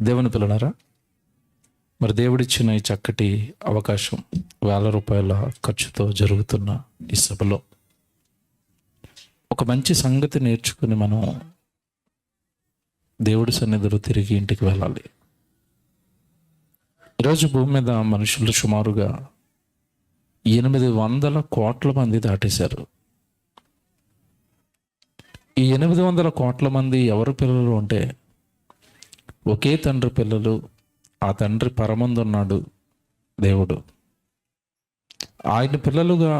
దేవుని పిల్లలారా, మరి దేవుడిచ్చిన ఈ చక్కటి అవకాశం, ₹1,000 ఖర్చుతో జరుగుతున్న ఈ సభలో ఒక మంచి సంగతి నేర్చుకుని మనం దేవుడి సన్నిధిలో తిరిగి ఇంటికి వెళ్ళాలి. ఈరోజు భూమి మీద మనుషులు సుమారుగా 800 కోట్ల మంది దాటేశారు. ఈ 800 కోట్ల మంది ఎవరు పిల్లలు అంటే ఒకే తండ్రి పిల్లలు. ఆ తండ్రి పరమందున్నాడు దేవుడు. ఆయన పిల్లలుగా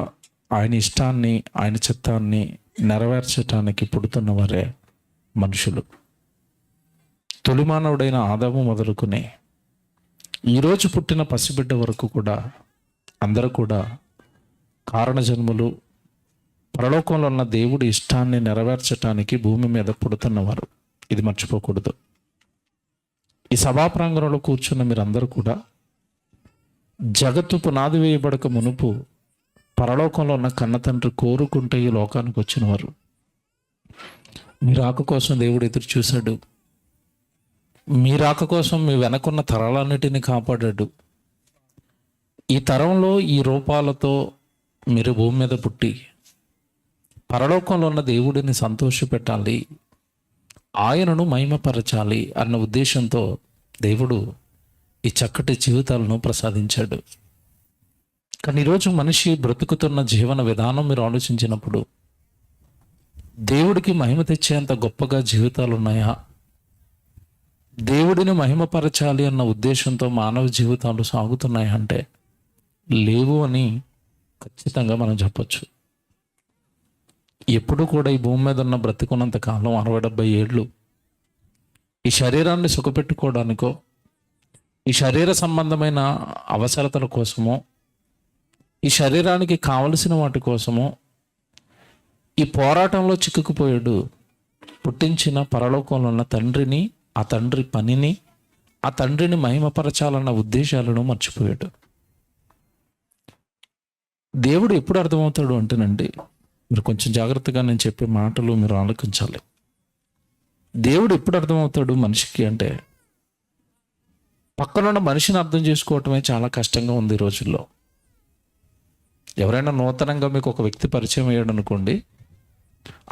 ఆయన ఇష్టాన్ని, ఆయన చిత్తాన్ని నెరవేర్చటానికి పుడుతున్న వారే మనుషులు. తొలి మానవుడైన ఆదాము మొదలుకుని ఈరోజు పుట్టిన పసిబిడ్డ వరకు కూడా అందరూ కూడా కారణజన్ములు, పరలోకంలో ఉన్న దేవుడి ఇష్టాన్ని నెరవేర్చటానికి భూమి మీద పుడుతున్నవారు. ఇది మర్చిపోకూడదు. ఈ సభా ప్రాంగణంలో కూర్చున్న మీరందరూ కూడా జగత్తు పునాది వేయబడక మునుపు పరలోకంలో ఉన్న కన్నతండ్రి కోరుకుంటే ఈ లోకానికి వచ్చినవారు. మీ రాక కోసం దేవుడు ఎదురు చూశాడు. మీ రాక కోసం మీ వెనకున్న తరాలన్నిటినీ కాపాడాడు. ఈ తరంలో ఈ రూపాలతో మీరు భూమి మీద పుట్టి పరలోకంలో ఉన్న దేవుడిని సంతోషపెట్టాలి, ఆయనను మహిమపరచాలి అన్న ఉద్దేశంతో దేవుడు ఈ చక్కటి జీవితాలను ప్రసాదించాడు. కానీ ఈరోజు మనిషి బ్రతుకుతున్న జీవన విధానం మీరు ఆలోచించినప్పుడు దేవుడికి మహిమ తెచ్చేంత గొప్పగా జీవితాలు ఉన్నాయా? దేవుడిని మహిమపరచాలి అన్న ఉద్దేశంతో మానవ జీవితాలు సాగుతున్నాయా అంటే లేవు అని ఖచ్చితంగా మనం చెప్పచ్చు. ఎప్పుడు కూడా ఈ భూమి మీద ఉన్న బ్రతికున్నంత కాలం 60-70 ఏళ్ళు ఈ శరీరాన్ని సుఖపెట్టుకోవడానికో, ఈ శరీర సంబంధమైన అవసరతల కోసమో, ఈ శరీరానికి కావలసిన వాటి కోసమో ఈ పోరాటంలో చిక్కుకుపోయాడు. పుట్టించిన పరలోకంలో ఉన్న తండ్రిని, ఆ తండ్రి పనిని, ఆ తండ్రిని మహిమపరచాలన్న ఉద్దేశాలను మర్చిపోయాడు. దేవుడు ఎప్పుడు అర్థమవుతాడు అంటేనండి, మీరు కొంచెం జాగ్రత్తగా నేను చెప్పే మాటలు మీరు ఆలోచించాలి. దేవుడు ఎప్పుడు అర్థమవుతాడు మనిషికి అంటే, పక్కనున్న మనిషిని అర్థం చేసుకోవటమే చాలా కష్టంగా ఉంది ఈ రోజుల్లో. ఎవరైనా నూతనంగా మీకు ఒక వ్యక్తి పరిచయం అయ్యాడు అనుకోండి,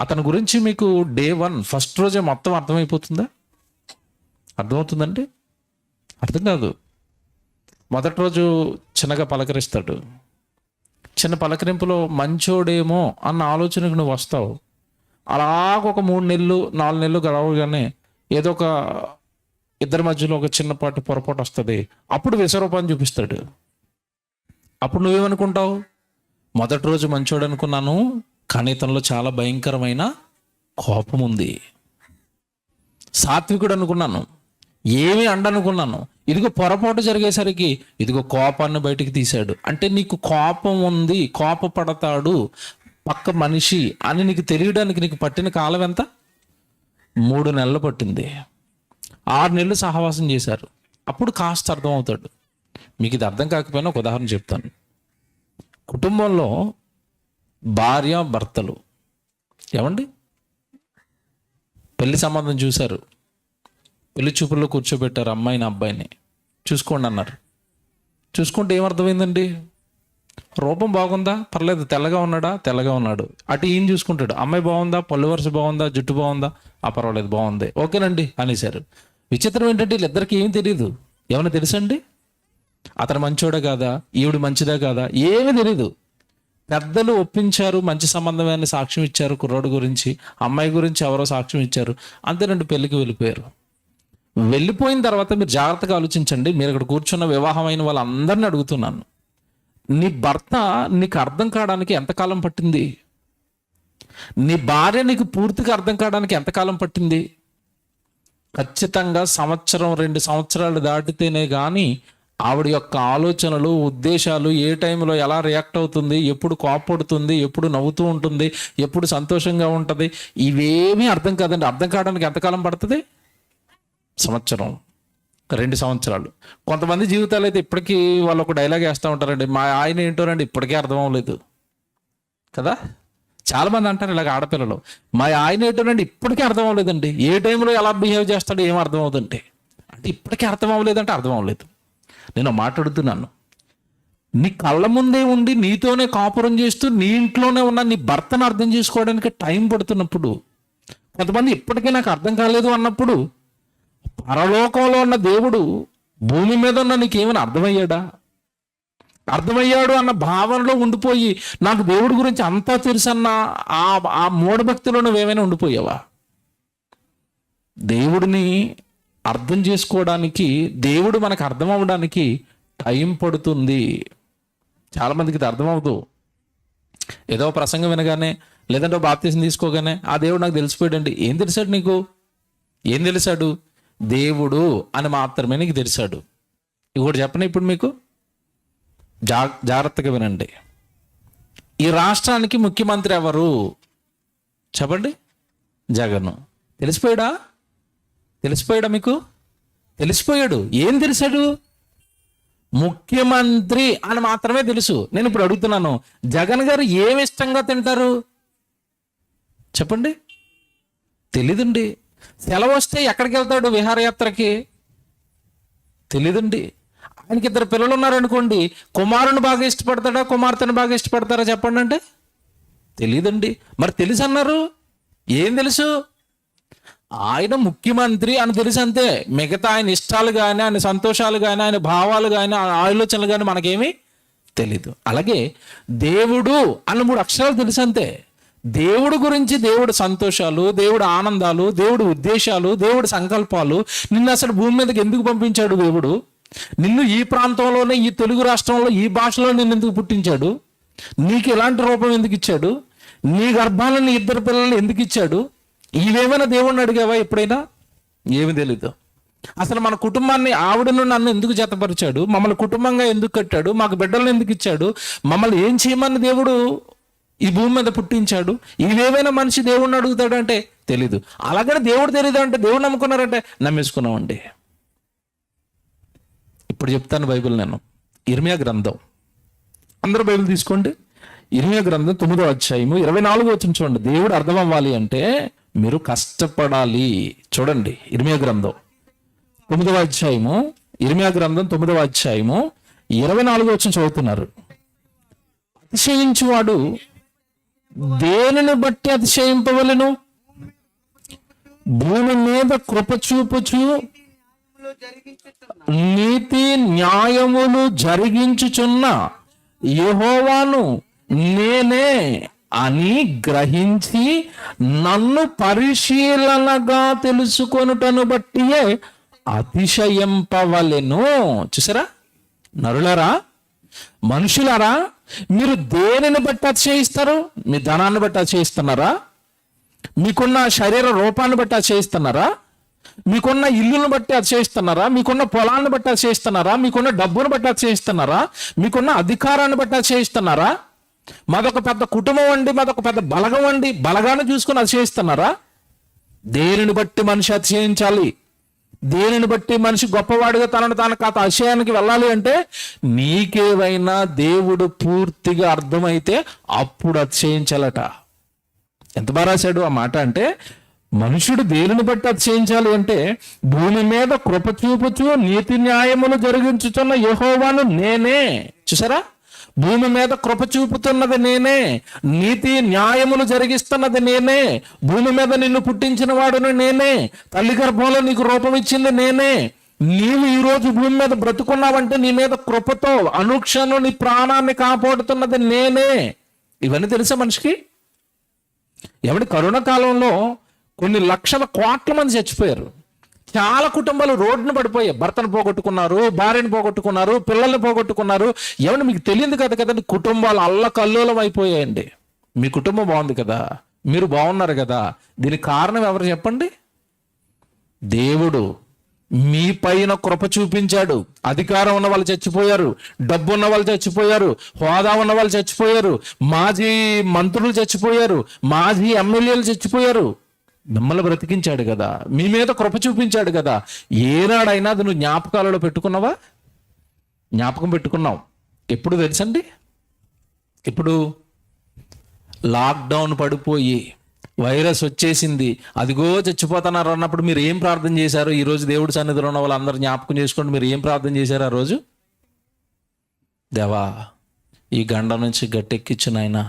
అతని గురించి మీకు డే 1 ఫస్ట్ రోజే మొత్తం అర్థమైపోతుందా? అర్థమవుతుందండి? అర్థం కాదు. మొదటి రోజు చిన్నగా పలకరిస్తాడు. చిన్న పలకరింపులో మంచోడేమో అన్న ఆలోచనకు నువ్వు వస్తావు. అలాగ ఒక 3 నెలలు 4 నెలలు గడవగానే ఏదో ఒక ఇద్దరి మధ్యలో ఒక చిన్నపాటి పొరపాటు వస్తుంది. అప్పుడు విశ్వరూపాన్ని చూపిస్తాడు. అప్పుడు నువ్వేమనుకుంటావు? మొదటి రోజు మంచోడు అనుకున్నాను, కానీ ఇతనిలో చాలా భయంకరమైన కోపం ఉంది. సాత్వికుడు అనుకున్నాను, ఏమీ అండనుకున్నాను, ఇదిగో పొరపాటు జరిగేసరికి ఇదిగో కోపాన్ని బయటికి తీశాడు. అంటే నీకు కోపం ఉంది, కోపపడతాడు పక్క మనిషి అని నీకు తెలియడానికి నీకు పట్టిన కాలం ఎంత? 3 నెలలు పట్టింది. 6 నెలలు సహవాసం చేశారు. అప్పుడు కాస్త అర్థమవుతాడు. మీకు ఇది అర్థం కాకపోయినా ఒక ఉదాహరణ చెప్తాను. కుటుంబంలో భార్య భర్తలు ఏమండి పెళ్లి సంబంధం చూశారు. పెళ్లి చూపుల్లో కూర్చోబెట్టారు అమ్మాయిని అబ్బాయిని. చూసుకోండి అన్నారు. చూసుకుంటే ఏమర్థమైందండి? రూపం బాగుందా? పర్లేదు. తెల్లగా ఉన్నాడా? తెల్లగా ఉన్నాడు. అటు ఈయన చూసుకుంటాడు. అమ్మాయి బాగుందా? పళ్ళు వరుస బాగుందా? జుట్టు బాగుందా? పర్వాలేదు, బాగుంది, ఓకేనండి అనేసారు. విచిత్రం ఏంటంటే వీళ్ళిద్దరికి ఏం తెలియదు. ఏమైనా తెలుసండి? అతను మంచోడా కాదా, ఈవిడ మంచిదా కాదా, ఏమీ తెలీదు. పెద్దలు ఒప్పించారు, మంచి సంబంధమైన సాక్ష్యం ఇచ్చారు, కుర్రాడు గురించి, అమ్మాయి గురించి ఎవరో సాక్ష్యం ఇచ్చారు, అంతేనండి. పెళ్ళికి వెళ్ళిపోయారు. వెళ్ళిపోయిన తర్వాత మీరు జాగ్రత్తగా ఆలోచించండి. మీరు ఇక్కడ కూర్చున్న వివాహమైన వాళ్ళందరినీ అడుగుతున్నాను, నీ భర్త నీకు అర్థం కావడానికి ఎంతకాలం పట్టింది? నీ భార్య నీకు పూర్తిగా అర్థం కావడానికి ఎంతకాలం పట్టింది? ఖచ్చితంగా 1-2 సంవత్సరాలు దాటితేనే కానీ ఆవిడ యొక్క ఆలోచనలు, ఉద్దేశాలు, ఏ టైంలో ఎలా రియాక్ట్ అవుతుంది, ఎప్పుడు కోపడుతుంది, ఎప్పుడు నవ్వుతూ ఉంటుంది, ఎప్పుడు సంతోషంగా ఉంటుంది, ఇవేమీ అర్థం కాదండి. అర్థం కావడానికి ఎంతకాలం పడుతుంది? 1-2 సంవత్సరాలు. కొంతమంది జీవితాలు అయితే ఇప్పటికీ వాళ్ళు ఒక డైలాగ్ వేస్తూ ఉంటారండి, మా ఆయన ఏంటోనండి ఇప్పటికీ అర్థం అవ్వలేదు కదా. చాలామంది అంటారు ఇలాగ ఆడపిల్లలు, మా ఆయన ఏంటోనండి ఇప్పటికీ అర్థం అవ్వలేదండి, ఏ టైంలో ఎలా బిహేవ్ చేస్తాడో ఏం అర్థం అవుతుంటే. అంటే ఇప్పటికీ అర్థం అవ్వలేదంటే అర్థం అవ్వలేదు. నేను మాట్లాడుతున్నాను, నీ కళ్ళ ముందే ఉండి నీతోనే కాపురం చేస్తూ నీ ఇంట్లోనే ఉన్న నీ భర్తను అర్థం చేసుకోవడానికి టైం పడుతున్నప్పుడు, కొంతమంది ఇప్పటికీ నాకు అర్థం కాలేదు అన్నప్పుడు, పరలోకంలో ఉన్న దేవుడు భూమి మీద ఉన్న నీకేమైనా అర్థమయ్యాడా? అర్థమయ్యాడు అన్న భావనలో ఉండిపోయి నాకు దేవుడి గురించి అంతా తెలుసన్న ఆ మూఢభక్తిలో నువ్వేమైనా ఉండిపోయావా? దేవుడిని అర్థం చేసుకోవడానికి, దేవుడు మనకు అర్థం అవ్వడానికి టైం పడుతుంది. చాలామందికి ఇది అర్థమవుతూ ఏదో ప్రసంగం వినగానే లేదంటే బాప్తీసం తీసుకోగానే ఆ దేవుడు నాకు తెలిసిపోయాడండి. ఏం తెలిసాడు నీకు? ఏం తెలిసాడు? దేవుడు అని మాత్రమే నీకు తెలిసాడు. ఇంకోటి చెప్పనా ఇప్పుడు మీకు, జాగ్రత్తగా వినండి. ఈ రాష్ట్రానికి ముఖ్యమంత్రి ఎవరు చెప్పండి? జగన్. తెలిసిపోయాడా? తెలిసిపోయాడా మీకు? తెలిసిపోయాడు. ఏం తెలిసాడు? ముఖ్యమంత్రి అని మాత్రమే తెలుసు. నేను ఇప్పుడు అడుగుతున్నాను, జగన్ గారు ఏమి ఇష్టంగా తింటారు చెప్పండి? తెలీదండి. సెలవు వస్తే ఎక్కడికి వెళ్తాడు విహారయాత్రకి? తెలీదండి. ఆయనకి 2 పిల్లలు ఉన్నారనుకోండి, కుమారుని బాగా ఇష్టపడతాడా కుమార్తెను బాగా ఇష్టపడతారా చెప్పండి అంటే తెలీదండి. మరి తెలుసు అన్నారు, ఏం తెలుసు? ఆయన ముఖ్యమంత్రి అని తెలుసు అంతే. మిగతా ఆయన ఇష్టాలు కానీ, ఆయన సంతోషాలు కానీ, ఆయన భావాలు కానీ, ఆలోచనలు కానీ మనకేమీ తెలీదు. అలాగే దేవుడు అన్న 3 అక్షరాలు తెలుసు అంతే. దేవుడు గురించి, దేవుడు సంతోషాలు, దేవుడు ఆనందాలు, దేవుడు ఉద్దేశాలు, దేవుడు సంకల్పాలు, నిన్ను అసలు భూమి మీదకి ఎందుకు పంపించాడు దేవుడు, నిన్ను ఈ ప్రాంతంలోనే, ఈ తెలుగు రాష్ట్రంలో, ఈ భాషలో నిన్ను ఎందుకు పుట్టించాడు, నీకు ఎలాంటి రూపం ఎందుకు ఇచ్చాడు, నీ గర్భాలను 2 పిల్లలు ఎందుకు ఇచ్చాడు, ఇవేమైనా దేవుణ్ణి అడిగావా ఎప్పుడైనా? ఏమి తెలీదు. అసలు మన కుటుంబాన్ని, ఆవిడను నన్ను ఎందుకు జతపరిచాడు, మమ్మల్ని కుటుంబంగా ఎందుకు కట్టాడు, మాకు బిడ్డలను ఎందుకు ఇచ్చాడు, మమ్మల్ని ఏం చేయమని దేవుడు ఈ భూమి మీద పుట్టించాడు, ఇవేమైనా మనిషి దేవుణ్ణి అడుగుతాడు అంటే తెలీదు. అలాగనే దేవుడు తెలీదు అంటే దేవుడు నమ్ముకున్నారంటే నమ్మేసుకున్నామండి. ఇప్పుడు చెప్తాను బైబిల్. నేను ఇర్మియా గ్రంథం, అందరూ బైబిల్ తీసుకోండి. ఇర్మియా గ్రంథం 9వ అధ్యాయము 24వ వచనం చూడండి. దేవుడు అర్థం అవ్వాలి అంటే మీరు కష్టపడాలి. చూడండి, ఇర్మియా గ్రంథం 9వ అధ్యాయము, ఇర్మియా గ్రంథం 9వ అధ్యాయము 24వ వచనం చదువుతున్నారు. అతిశయించువాడు దేనిని బట్టి అతిశయింపవలెను? భూమి మీద కృప చూపుచు నీతి న్యాయములు జరిగించుచున్న యెహోవాను నేనే అని గ్రహించి నన్ను పరిశీలనగా తెలుసుకొనుటను బట్టియే అతిశయింపవలెను. చూసారా నరులారా, మనుషులారా, మీరు దేనిని బట్టి అతిశయిస్తారు? మీ ధనాన్ని బట్టి అతిశయిస్తున్నారా? మీకున్న శరీర రూపాన్ని బట్టి అతిశయిస్తున్నారా? మీకున్న ఇల్లును బట్టి అతిశయిస్తున్నారా? మీకున్న పొలాన్ని బట్టి అతిశయిస్తున్నారా? మీకున్న డబ్బును బట్టి అతిశయిస్తున్నారా? మీకున్న అధికారాన్ని బట్టి అతిశయిస్తున్నారా? మాదొక పెద్ద కుటుంబం అండి, మాదొక పెద్ద బలగం అండి, బలగాన్ని చూసుకొని అతిశయిస్తున్నారా? దేనిని బట్టి మనిషి అతిశయించాలి? దేనిని బట్టి మనిషి గొప్పవాడిగా తనను తాను అతిశయానికి వెళ్ళాలి అంటే నీకేవైనా దేవుడు పూర్తిగా అర్థమైతే అప్పుడు అతిశయించాలట. ఎంత బాగా రాశాడు ఆ మాట అంటే, మనుషుడు దేనిని బట్టి అతిశయించాలి అంటే భూమి మీద కృప చూపుచు నీతి న్యాయములు జరిగించుతున్న యెహోవాను నేనే. చూసారా, భూమి మీద కృప చూపుతున్నది నేనే, నీతి న్యాయములు జరిగిస్తున్నది నేనే, భూమి మీద నిన్ను పుట్టించిన వాడును నేనే, తల్లి గర్భంలో నీకు రూపం ఇచ్చింది నేనే. నీవు ఈరోజు భూమి మీద బ్రతుకున్నావంటే నీ మీద కృపతో అనుక్షణం నీ ప్రాణాన్ని కాపాడుతున్నది నేనే. ఇవన్నీ తెలుసా మనిషికి? ఎవడి కరోనా కాలంలో కొన్ని లక్షల కోట్ల మంది చచ్చిపోయారు. చాలా కుటుంబాలు రోడ్డును పడిపోయాయి. భర్తను పోగొట్టుకున్నారు, భార్యను పోగొట్టుకున్నారు, పిల్లల్ని పోగొట్టుకున్నారు. ఎవరు మీకు తెలియదు కదా కదండి, కుటుంబాలు అల్లకల్లోలం అయిపోయాయండి. మీ కుటుంబం బాగుంది కదా, మీరు బాగున్నారు కదా, దీనికి కారణం ఎవరు చెప్పండి? దేవుడు మీ పైన కృప చూపించాడు. అధికారం ఉన్న వాళ్ళు చచ్చిపోయారు, డబ్బు ఉన్న వాళ్ళు చచ్చిపోయారు, హోదా ఉన్న వాళ్ళు చచ్చిపోయారు, మాజీ మంత్రులు చచ్చిపోయారు, మాజీ ఎమ్మెల్యేలు చచ్చిపోయారు. మిమ్మల్ని బ్రతికించాడు కదా, మీ మీద కృప చూపించాడు కదా. ఏనాడైనా అది నువ్వు జ్ఞాపకాలలో పెట్టుకున్నావా? జ్ఞాపకం పెట్టుకున్నావు. ఎప్పుడు తెలుసండి? ఇప్పుడు లాక్డౌన్ పడిపోయి వైరస్ వచ్చేసింది, అదిగో చచ్చిపోతున్నారు అన్నప్పుడు మీరు ఏం ప్రార్థన చేశారు? ఈరోజు దేవుడి సన్నిధిలో ఉన్న వాళ్ళందరూ జ్ఞాపకం చేసుకోండి, మీరు ఏం ప్రార్థన చేశారు ఆ రోజు? దేవా, ఈ గండ నుంచి గట్టెక్కించు నాయనా,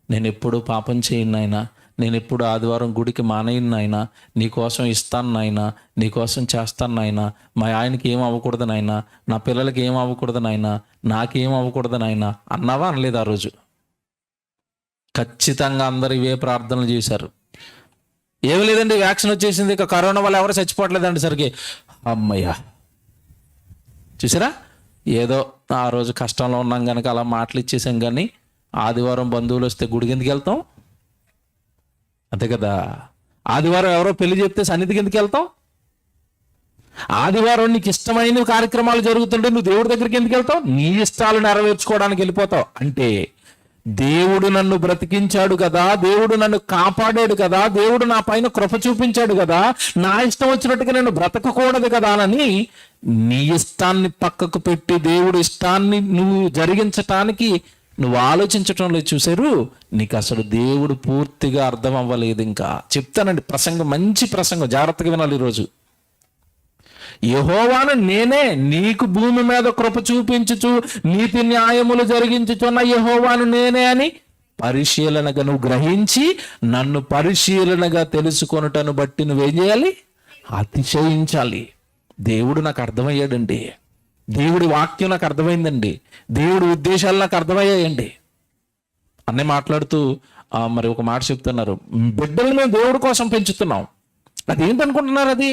నేను ఎప్పుడు పాపం చేయను నాయనా, నేను ఎప్పుడు ఆదివారం గుడికి మానేయను నాయనా, నీకోసం ఇస్తాను నాయనా, నీకోసం చేస్తాను నాయనా, మా ఆయనకి ఏం అవ్వకూడదు నాయనా, నా పిల్లలకి ఏం అవ్వకూడదు నాయనా, నాకేం అవ్వకూడదు నాయనా అన్నావా? అనలేదు ఆ రోజు? ఖచ్చితంగా అందరు ఇవే ప్రార్థనలు చేశారు. ఏమి లేదండి, వ్యాక్సిన్ వచ్చేసింది, ఇక కరోనా వల్ల ఎవరు చచ్చిపోవట్లేదండి సరికి, అమ్మయ్య. చూసారా, ఏదో ఆ రోజు కష్టంలో ఉన్నాం కనుక అలా మాటలు ఇచ్చేసాం, కానీ ఆదివారం బంధువులు వస్తే గుడికి ఎందుకు వెళ్తాం? అంతే కదా. ఆదివారం ఎవరో పెళ్లి చెప్తే సన్నిధికి ఎందుకు వెళ్తాం? ఆదివారం నీకు ఇష్టమైన కార్యక్రమాలు జరుగుతుంటే నువ్వు దేవుడి దగ్గరికి ఎందుకు వెళ్తావు? నీ ఇష్టాలు నెరవేర్చుకోవడానికి వెళ్ళిపోతావు. అంటే దేవుడు నన్ను బ్రతికించాడు కదా, దేవుడు నన్ను కాపాడాడు కదా, దేవుడు నా పైన కృప చూపించాడు కదా, నా ఇష్టం వచ్చినట్టుగా నేను బ్రతకకూడదు కదా అని నీ ఇష్టాన్ని పక్కకు పెట్టి దేవుడి ఇష్టాన్ని నువ్వు జరిగించటానికి నువ్వు ఆలోచించటం లేదు. చూసారు, నీకు అసలు దేవుడు పూర్తిగా అర్థం అవ్వలేదు. ఇంకా చెప్తానండి ప్రసంగం, మంచి ప్రసంగం, జాగ్రత్తగా వినాలి ఈరోజు. యెహోవాను నేనే, నీకు భూమి మీద కృప చూపించుచు నీతి న్యాయములు జరిగించుచున్న యెహోవాను నేనే అని పరిశీలనగా నువ్వు గ్రహించి నన్ను పరిశీలనగా తెలుసుకొనుటను బట్టి నువ్వేం చేయాలి? అతిశయించాలి. దేవుడు నాకు అర్థమయ్యాడండి, దేవుడి వాక్యం నాకు అర్థమైందండి, దేవుడి ఉద్దేశాలు నాకు అర్థమయ్యాయండి అన్నీ మాట్లాడుతూ మరి ఒక మాట చెప్తున్నారు. బిడ్డలు మేము దేవుడి కోసం పెంచుతున్నాం. అది ఏంటనుకుంటున్నారు? అది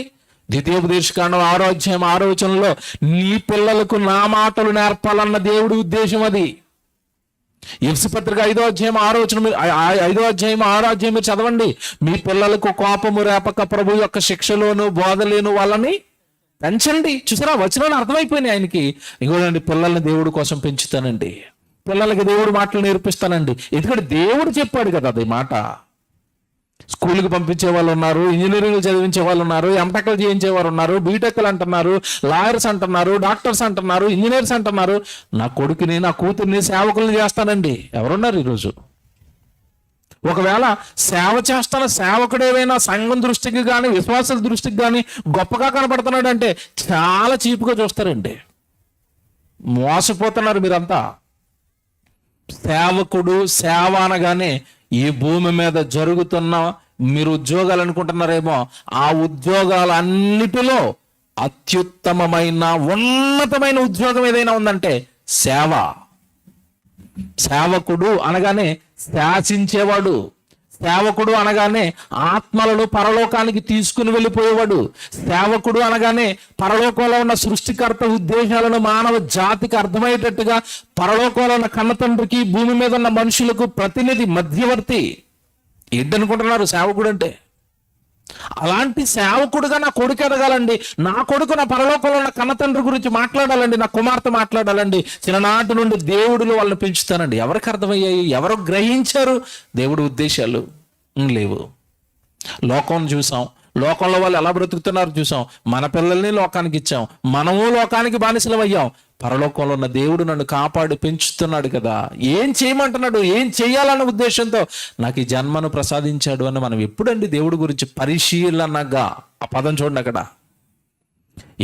ద్వితీయోపదేశకాండం 6వ అధ్యాయం 6వ వచనంలో నీ పిల్లలకు నా మాటలు నేర్పాలన్న దేవుడి ఉద్దేశం అది. ఎఫెసీ పత్రిక 5వ అధ్యాయం 6వ వచనం, 5వ అధ్యాయం 6వ అధ్యాయం మీరు చదవండి. మీ పిల్లలకు కోపము రేపక ప్రభు యొక్క శిక్షలోను బోధలేను వాళ్ళని పెంచండి. చూసారా, వచనాలు అర్థమైపోయినాయి ఆయనకి. ఇంకోనండి, పిల్లల్ని దేవుడి కోసం పెంచుతానండి, పిల్లలకి దేవుడు మాటలు నేర్పిస్తానండి. ఎందుకంటే దేవుడు చెప్పాడు కదా అది మాట. స్కూల్కి పంపించే వాళ్ళు ఉన్నారు, ఇంజనీరింగ్ చదివించే వాళ్ళు ఉన్నారు, ఎంటెక్లు చేయించేవారు ఉన్నారు, బీటెక్లు అంటున్నారు, లాయర్స్ అంటున్నారు, డాక్టర్స్ అంటున్నారు, ఇంజనీర్స్ అంటున్నారు. నా కొడుకుని నా కూతుర్ని సేవకుల్ని చేస్తానండి. ఎవరున్నారు ఈరోజు? ఒకవేళ సేవ చేస్తున్న సేవకుడు ఏవైనా సంఘం దృష్టికి కానీ విశ్వాసాల దృష్టికి కానీ గొప్పగా కనపడుతున్నాడు అంటే చాలా చీపుగా చూస్తారండి. మోసపోతున్నారు మీరంతా. సేవకుడు సేవ అనగానే ఈ భూమి మీద జరుగుతున్న, మీరు ఉద్యోగాలు అనుకుంటున్నారేమో, ఆ ఉద్యోగాలన్నిటిలో అత్యుత్తమమైన ఉన్నతమైన ఉద్యోగం ఏదైనా ఉందంటే సేవ. సేవకుడు అనగానే శాసించేవాడు, సేవకుడు అనగానే ఆత్మలను పరలోకానికి తీసుకుని వెళ్ళిపోయేవాడు, సేవకుడు అనగానే పరలోకంలో ఉన్న సృష్టికర్త ఉద్దేశాలను మానవ జాతికి అర్థమయ్యేటట్టుగా పరలోకంలో ఉన్న కన్నతండ్రికి భూమి మీద ఉన్న మనుషులకు ప్రతినిధి, మధ్యవర్తి. ఏంటనుకుంటున్నారు సేవకుడు అంటే? అలాంటి సేవకుడుగా నా కొడుకు ఎదగాలండి, నా కొడుకు నా పరలోకంలో ఉన్న కన్నతండ్రి గురించి మాట్లాడాలండి, నా కుమార్తె మాట్లాడాలండి. చిన్ననాటి నుండి దేవుడులు వాళ్ళని పెంచుతానండి. ఎవరికి అర్థమయ్యాయి? ఎవరు గ్రహించారు దేవుడి ఉద్దేశాలు? లేవు. లోకం చూసాం, లోకంలో వాళ్ళు ఎలా బ్రతుకుతున్నారు చూసాం, మన పిల్లల్ని లోకానికి ఇచ్చాం, మనము లోకానికి బానిసలం అయ్యాం. పరలోకంలో ఉన్న దేవుడు నన్ను కాపాడి పెంచుతున్నాడు కదా, ఏం చేయమంటున్నాడు, ఏం చేయాలన్న ఉద్దేశంతో నాకు ఈ జన్మను ప్రసాదించాడు అని మనం ఎప్పుడండి దేవుడి గురించి పరిశీలనగా, ఆ పదం చూడండి అక్కడ,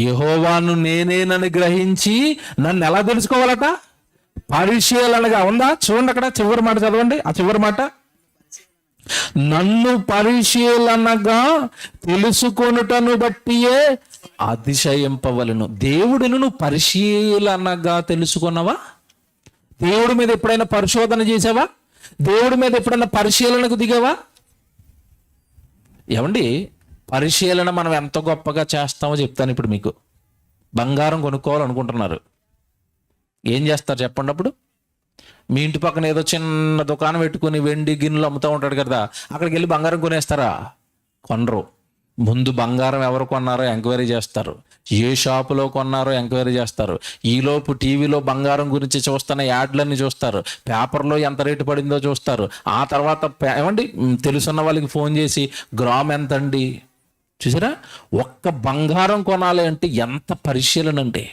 యెహోవాను నేనేనని గ్రహించి నన్ను ఎలా తెలుసుకోవాలట? పరిశీలనగా ఉందా? చూడండి అక్కడ చివరి మాట చదవండి, ఆ చివరి మాట, నన్ను పరిశీలనగా తెలుసుకొనుటను బట్టియే అతిశయింపవలను. దేవుడిని నువ్వు పరిశీలనగా తెలుసుకున్నావా? దేవుడి మీద ఎప్పుడైనా పరిశోధన చేసావా? దేవుడి మీద ఎప్పుడైనా పరిశీలనకు దిగావా? ఏమండి, పరిశీలన మనం ఎంత గొప్పగా చేస్తామో చెప్తాను ఇప్పుడు మీకు. బంగారం కొనుక్కోవాలనుకుంటున్నారు, ఏం చేస్తారు చెప్పండి? అప్పుడు మీ ఇంటి పక్కన ఏదో చిన్న దుకాణం పెట్టుకుని వెండి గిన్నెలు అమ్ముతూ ఉంటాడు కదా, అక్కడికి వెళ్ళి బంగారం కొనేస్తారా? కొనరు. ముందు బంగారం ఎవరు కొన్నారో ఎంక్వైరీ చేస్తారు, ఏ షాపులో కొన్నారో ఎంక్వైరీ చేస్తారు. ఈలోపు టీవీలో బంగారం గురించి చూస్తున్న యాడ్లన్నీ చూస్తారు, పేపర్లో ఎంత రేటు పడిందో చూస్తారు. ఆ తర్వాత ఏమండి తెలుసున్న వాళ్ళకి ఫోన్ చేసి గ్రామ్ ఎంత అండి? చూసారా, ఒక్క బంగారం కొనాలి అంటే ఎంత పరిశీలన అంటే.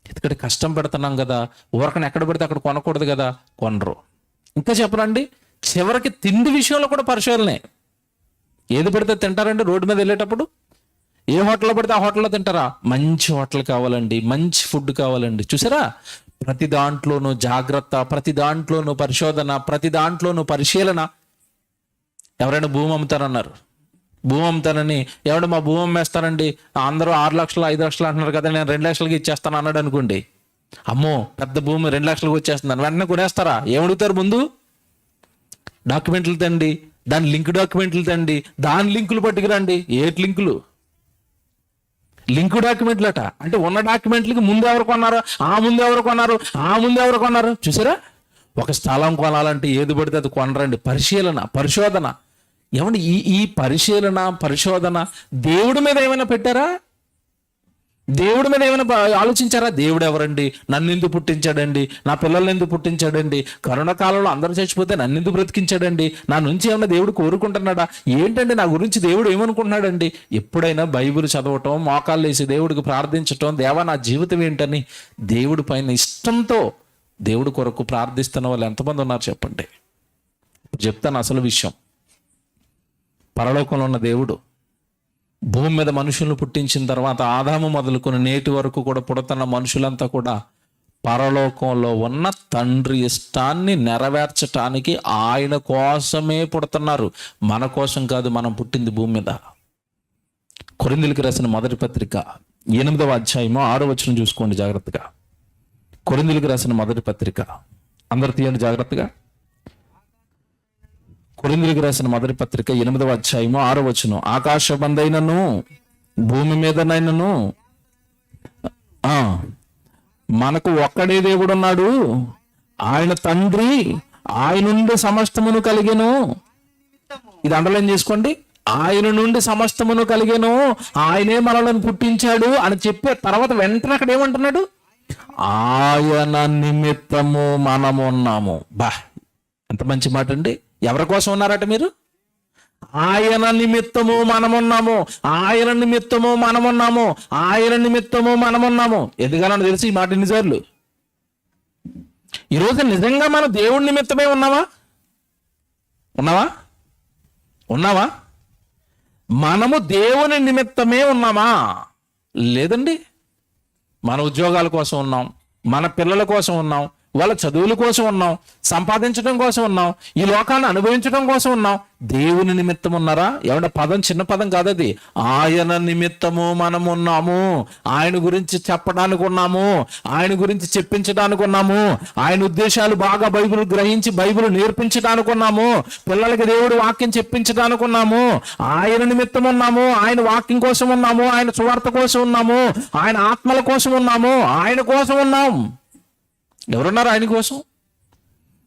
ఎందుకంటే కష్టం పెడుతున్నాం కదా, ఊరకని ఎక్కడ పెడితే అక్కడ కొనకూడదు కదా, కొనరు. ఇంకా చెప్పనండి, చివరికి తిండి విషయంలో కూడా పరిశోధనే. ఏది పడితే తింటారండి రోడ్డు మీద వెళ్ళేటప్పుడు? ఏ హోటల్లో పడితే ఆ హోటల్లో తింటారా? మంచి హోటల్ కావాలండి, మంచి ఫుడ్ కావాలండి. చూసారా, ప్రతి దాంట్లోనూ జాగ్రత్త, ప్రతి దాంట్లోనూ పరిశోధన, ప్రతి దాంట్లోనూ పరిశీలన. ఎవరైనా భూమి అమ్ముతారన్నారు, భూమి అమ్ముతానని, ఎవడు మా భూమి అమ్మేస్తానండి, అందరూ 6 లక్షలు 5 లక్షలు అంటున్నారు కదా, నేను 2 లక్షలకి ఇచ్చేస్తాను అన్నాడు అనుకోండి. అమ్మో పెద్ద భూమి 2 లక్షలకు వచ్చేస్తున్నాను, వెంటనే కొనేస్తారా? ఏమడుగుతారు? ముందు డాక్యుమెంట్లు తండి, దాని లింక్ డాక్యుమెంట్లు తండి, దాని లింకులు పట్టుకురండి. ఏటి లింకులు? లింక్ డాక్యుమెంట్లు అట. అంటే ఉన్న డాక్యుమెంట్లకి ముందు ఎవరు కొన్నారు, ఆ ముందు ఎవరు కొన్నారు, ఆ ముందు ఎవరు కొన్నారు. చూసారా, ఒక స్థలం కొనాలంటే ఏది పడితే అది కొనరండి. పరిశీలన, పరిశోధన. ఏమండి ఈ పరిశీలన, పరిశోధన దేవుడి మీద ఏమైనా పెట్టారా? దేవుడి మీద ఏమైనా ఆలోచించారా? దేవుడు ఎవరండి, నన్ను ఎందుకు పుట్టించాడండి, నా పిల్లల్ని ఎందుకు పుట్టించాడండి, కరోనా కాలంలో అందరూ చచ్చిపోతే నన్ను ఎందుకు బ్రతికించాడండి, నా నుంచి ఏమైనా దేవుడు కోరుకుంటున్నాడా, ఏంటండి నా గురించి దేవుడు ఏమనుకుంటున్నాడండి? ఎప్పుడైనా బైబిల్ చదవటం, మోకాళ్ళు వేసి దేవుడికి ప్రార్థించటం, దేవా నా జీవితం ఏంటని దేవుడి పైన ఇష్టంతో దేవుడి కొరకు ప్రార్థిస్తున్న వాళ్ళు ఎంతమంది ఉన్నారు చెప్పండి? చెప్తాను అసలు విషయం. పరలోకంలో ఉన్న దేవుడు భూమి మీద మనుషులను పుట్టించిన తర్వాత ఆదాము మొదలుకొని నేటి వరకు కూడా పుడుతున్న మనుషులంతా కూడా పరలోకంలో ఉన్న తండ్రి ఇష్టాన్ని నెరవేర్చటానికి ఆయన కోసమే పుడుతున్నారు, మన కోసం కాదు. మనం పుట్టింది భూమి మీద. కొరింథీయులకు రాసిన మొదటి పత్రిక 8వ అధ్యాయము 6వ వచనం చూసుకోండి జాగ్రత్తగా. కొరింథీయులకు రాసిన మొదటి పత్రిక, అందరు తీయండి జాగ్రత్తగా. కొరింథీయులకు రాసిన మొదటి పత్రిక 8వ అధ్యాయము 6వ వచనం. ఆకాశమందైనను భూమి మీదనైనను మనకు ఒక్కడే దేవుడు ఉన్నాడు, ఆయన తండ్రి, ఆయన నుండి సమస్తమును కలిగెను. ఇది అండర్లైన్ చేసుకోండి. ఆయన నుండి సమస్తమును కలిగెను, ఆయనే మనలను పుట్టించాడు అని చెప్పే తర్వాత వెంటనే అక్కడ ఏమంటున్నాడు? ఆయన నిమిత్తము మనమున్నాము. బా, ఎంత మంచి మాట అండి. ఎవరి కోసం ఉన్నారట మీరు? ఆయన నిమిత్తము మనమున్నాము, ఆయన నిమిత్తము మనమున్నాము, ఆయన నిమిత్తము మనమున్నాము. ఎందుకన్నా తెలిసి ఈ మాట ఎన్నిసార్లు? ఈరోజు నిజంగా మనం దేవుడి నిమిత్తమే ఉన్నావా? ఉన్నావా? మనము దేవుని నిమిత్తమే ఉన్నామా? లేదండి. మన ఉద్యోగాల కోసం ఉన్నాం, మన పిల్లల కోసం ఉన్నాం, వాళ్ళ చదువుల కోసం ఉన్నాం, సంపాదించడం కోసం ఉన్నాం, ఈ లోకాన్ని అనుభవించడం కోసం ఉన్నాం. దేవుని నిమిత్తం ఉన్నారా? ఎవడ పదం చిన్న పదం కాదు అది. ఆయన నిమిత్తము మనం ఉన్నాము, ఆయన గురించి చెప్పడానికి ఉన్నాము, ఆయన గురించి చెప్పించడానికి ఉన్నాము, ఆయన ఉద్దేశాలు బాగా బైబిల్ గ్రహించి బైబిల్ నేర్పించడానికి ఉన్నాము, పిల్లలకి దేవుడు వాక్యం చెప్పించడానికి ఉన్నాము. ఆయన నిమిత్తం ఉన్నాము, ఆయన వాక్యం కోసం ఉన్నాము, ఆయన సువార్త కోసం ఉన్నాము, ఆయన ఆత్మల కోసం ఉన్నాము, ఆయన కోసం ఉన్నాం. ఎవరున్నారు ఆయన కోసం?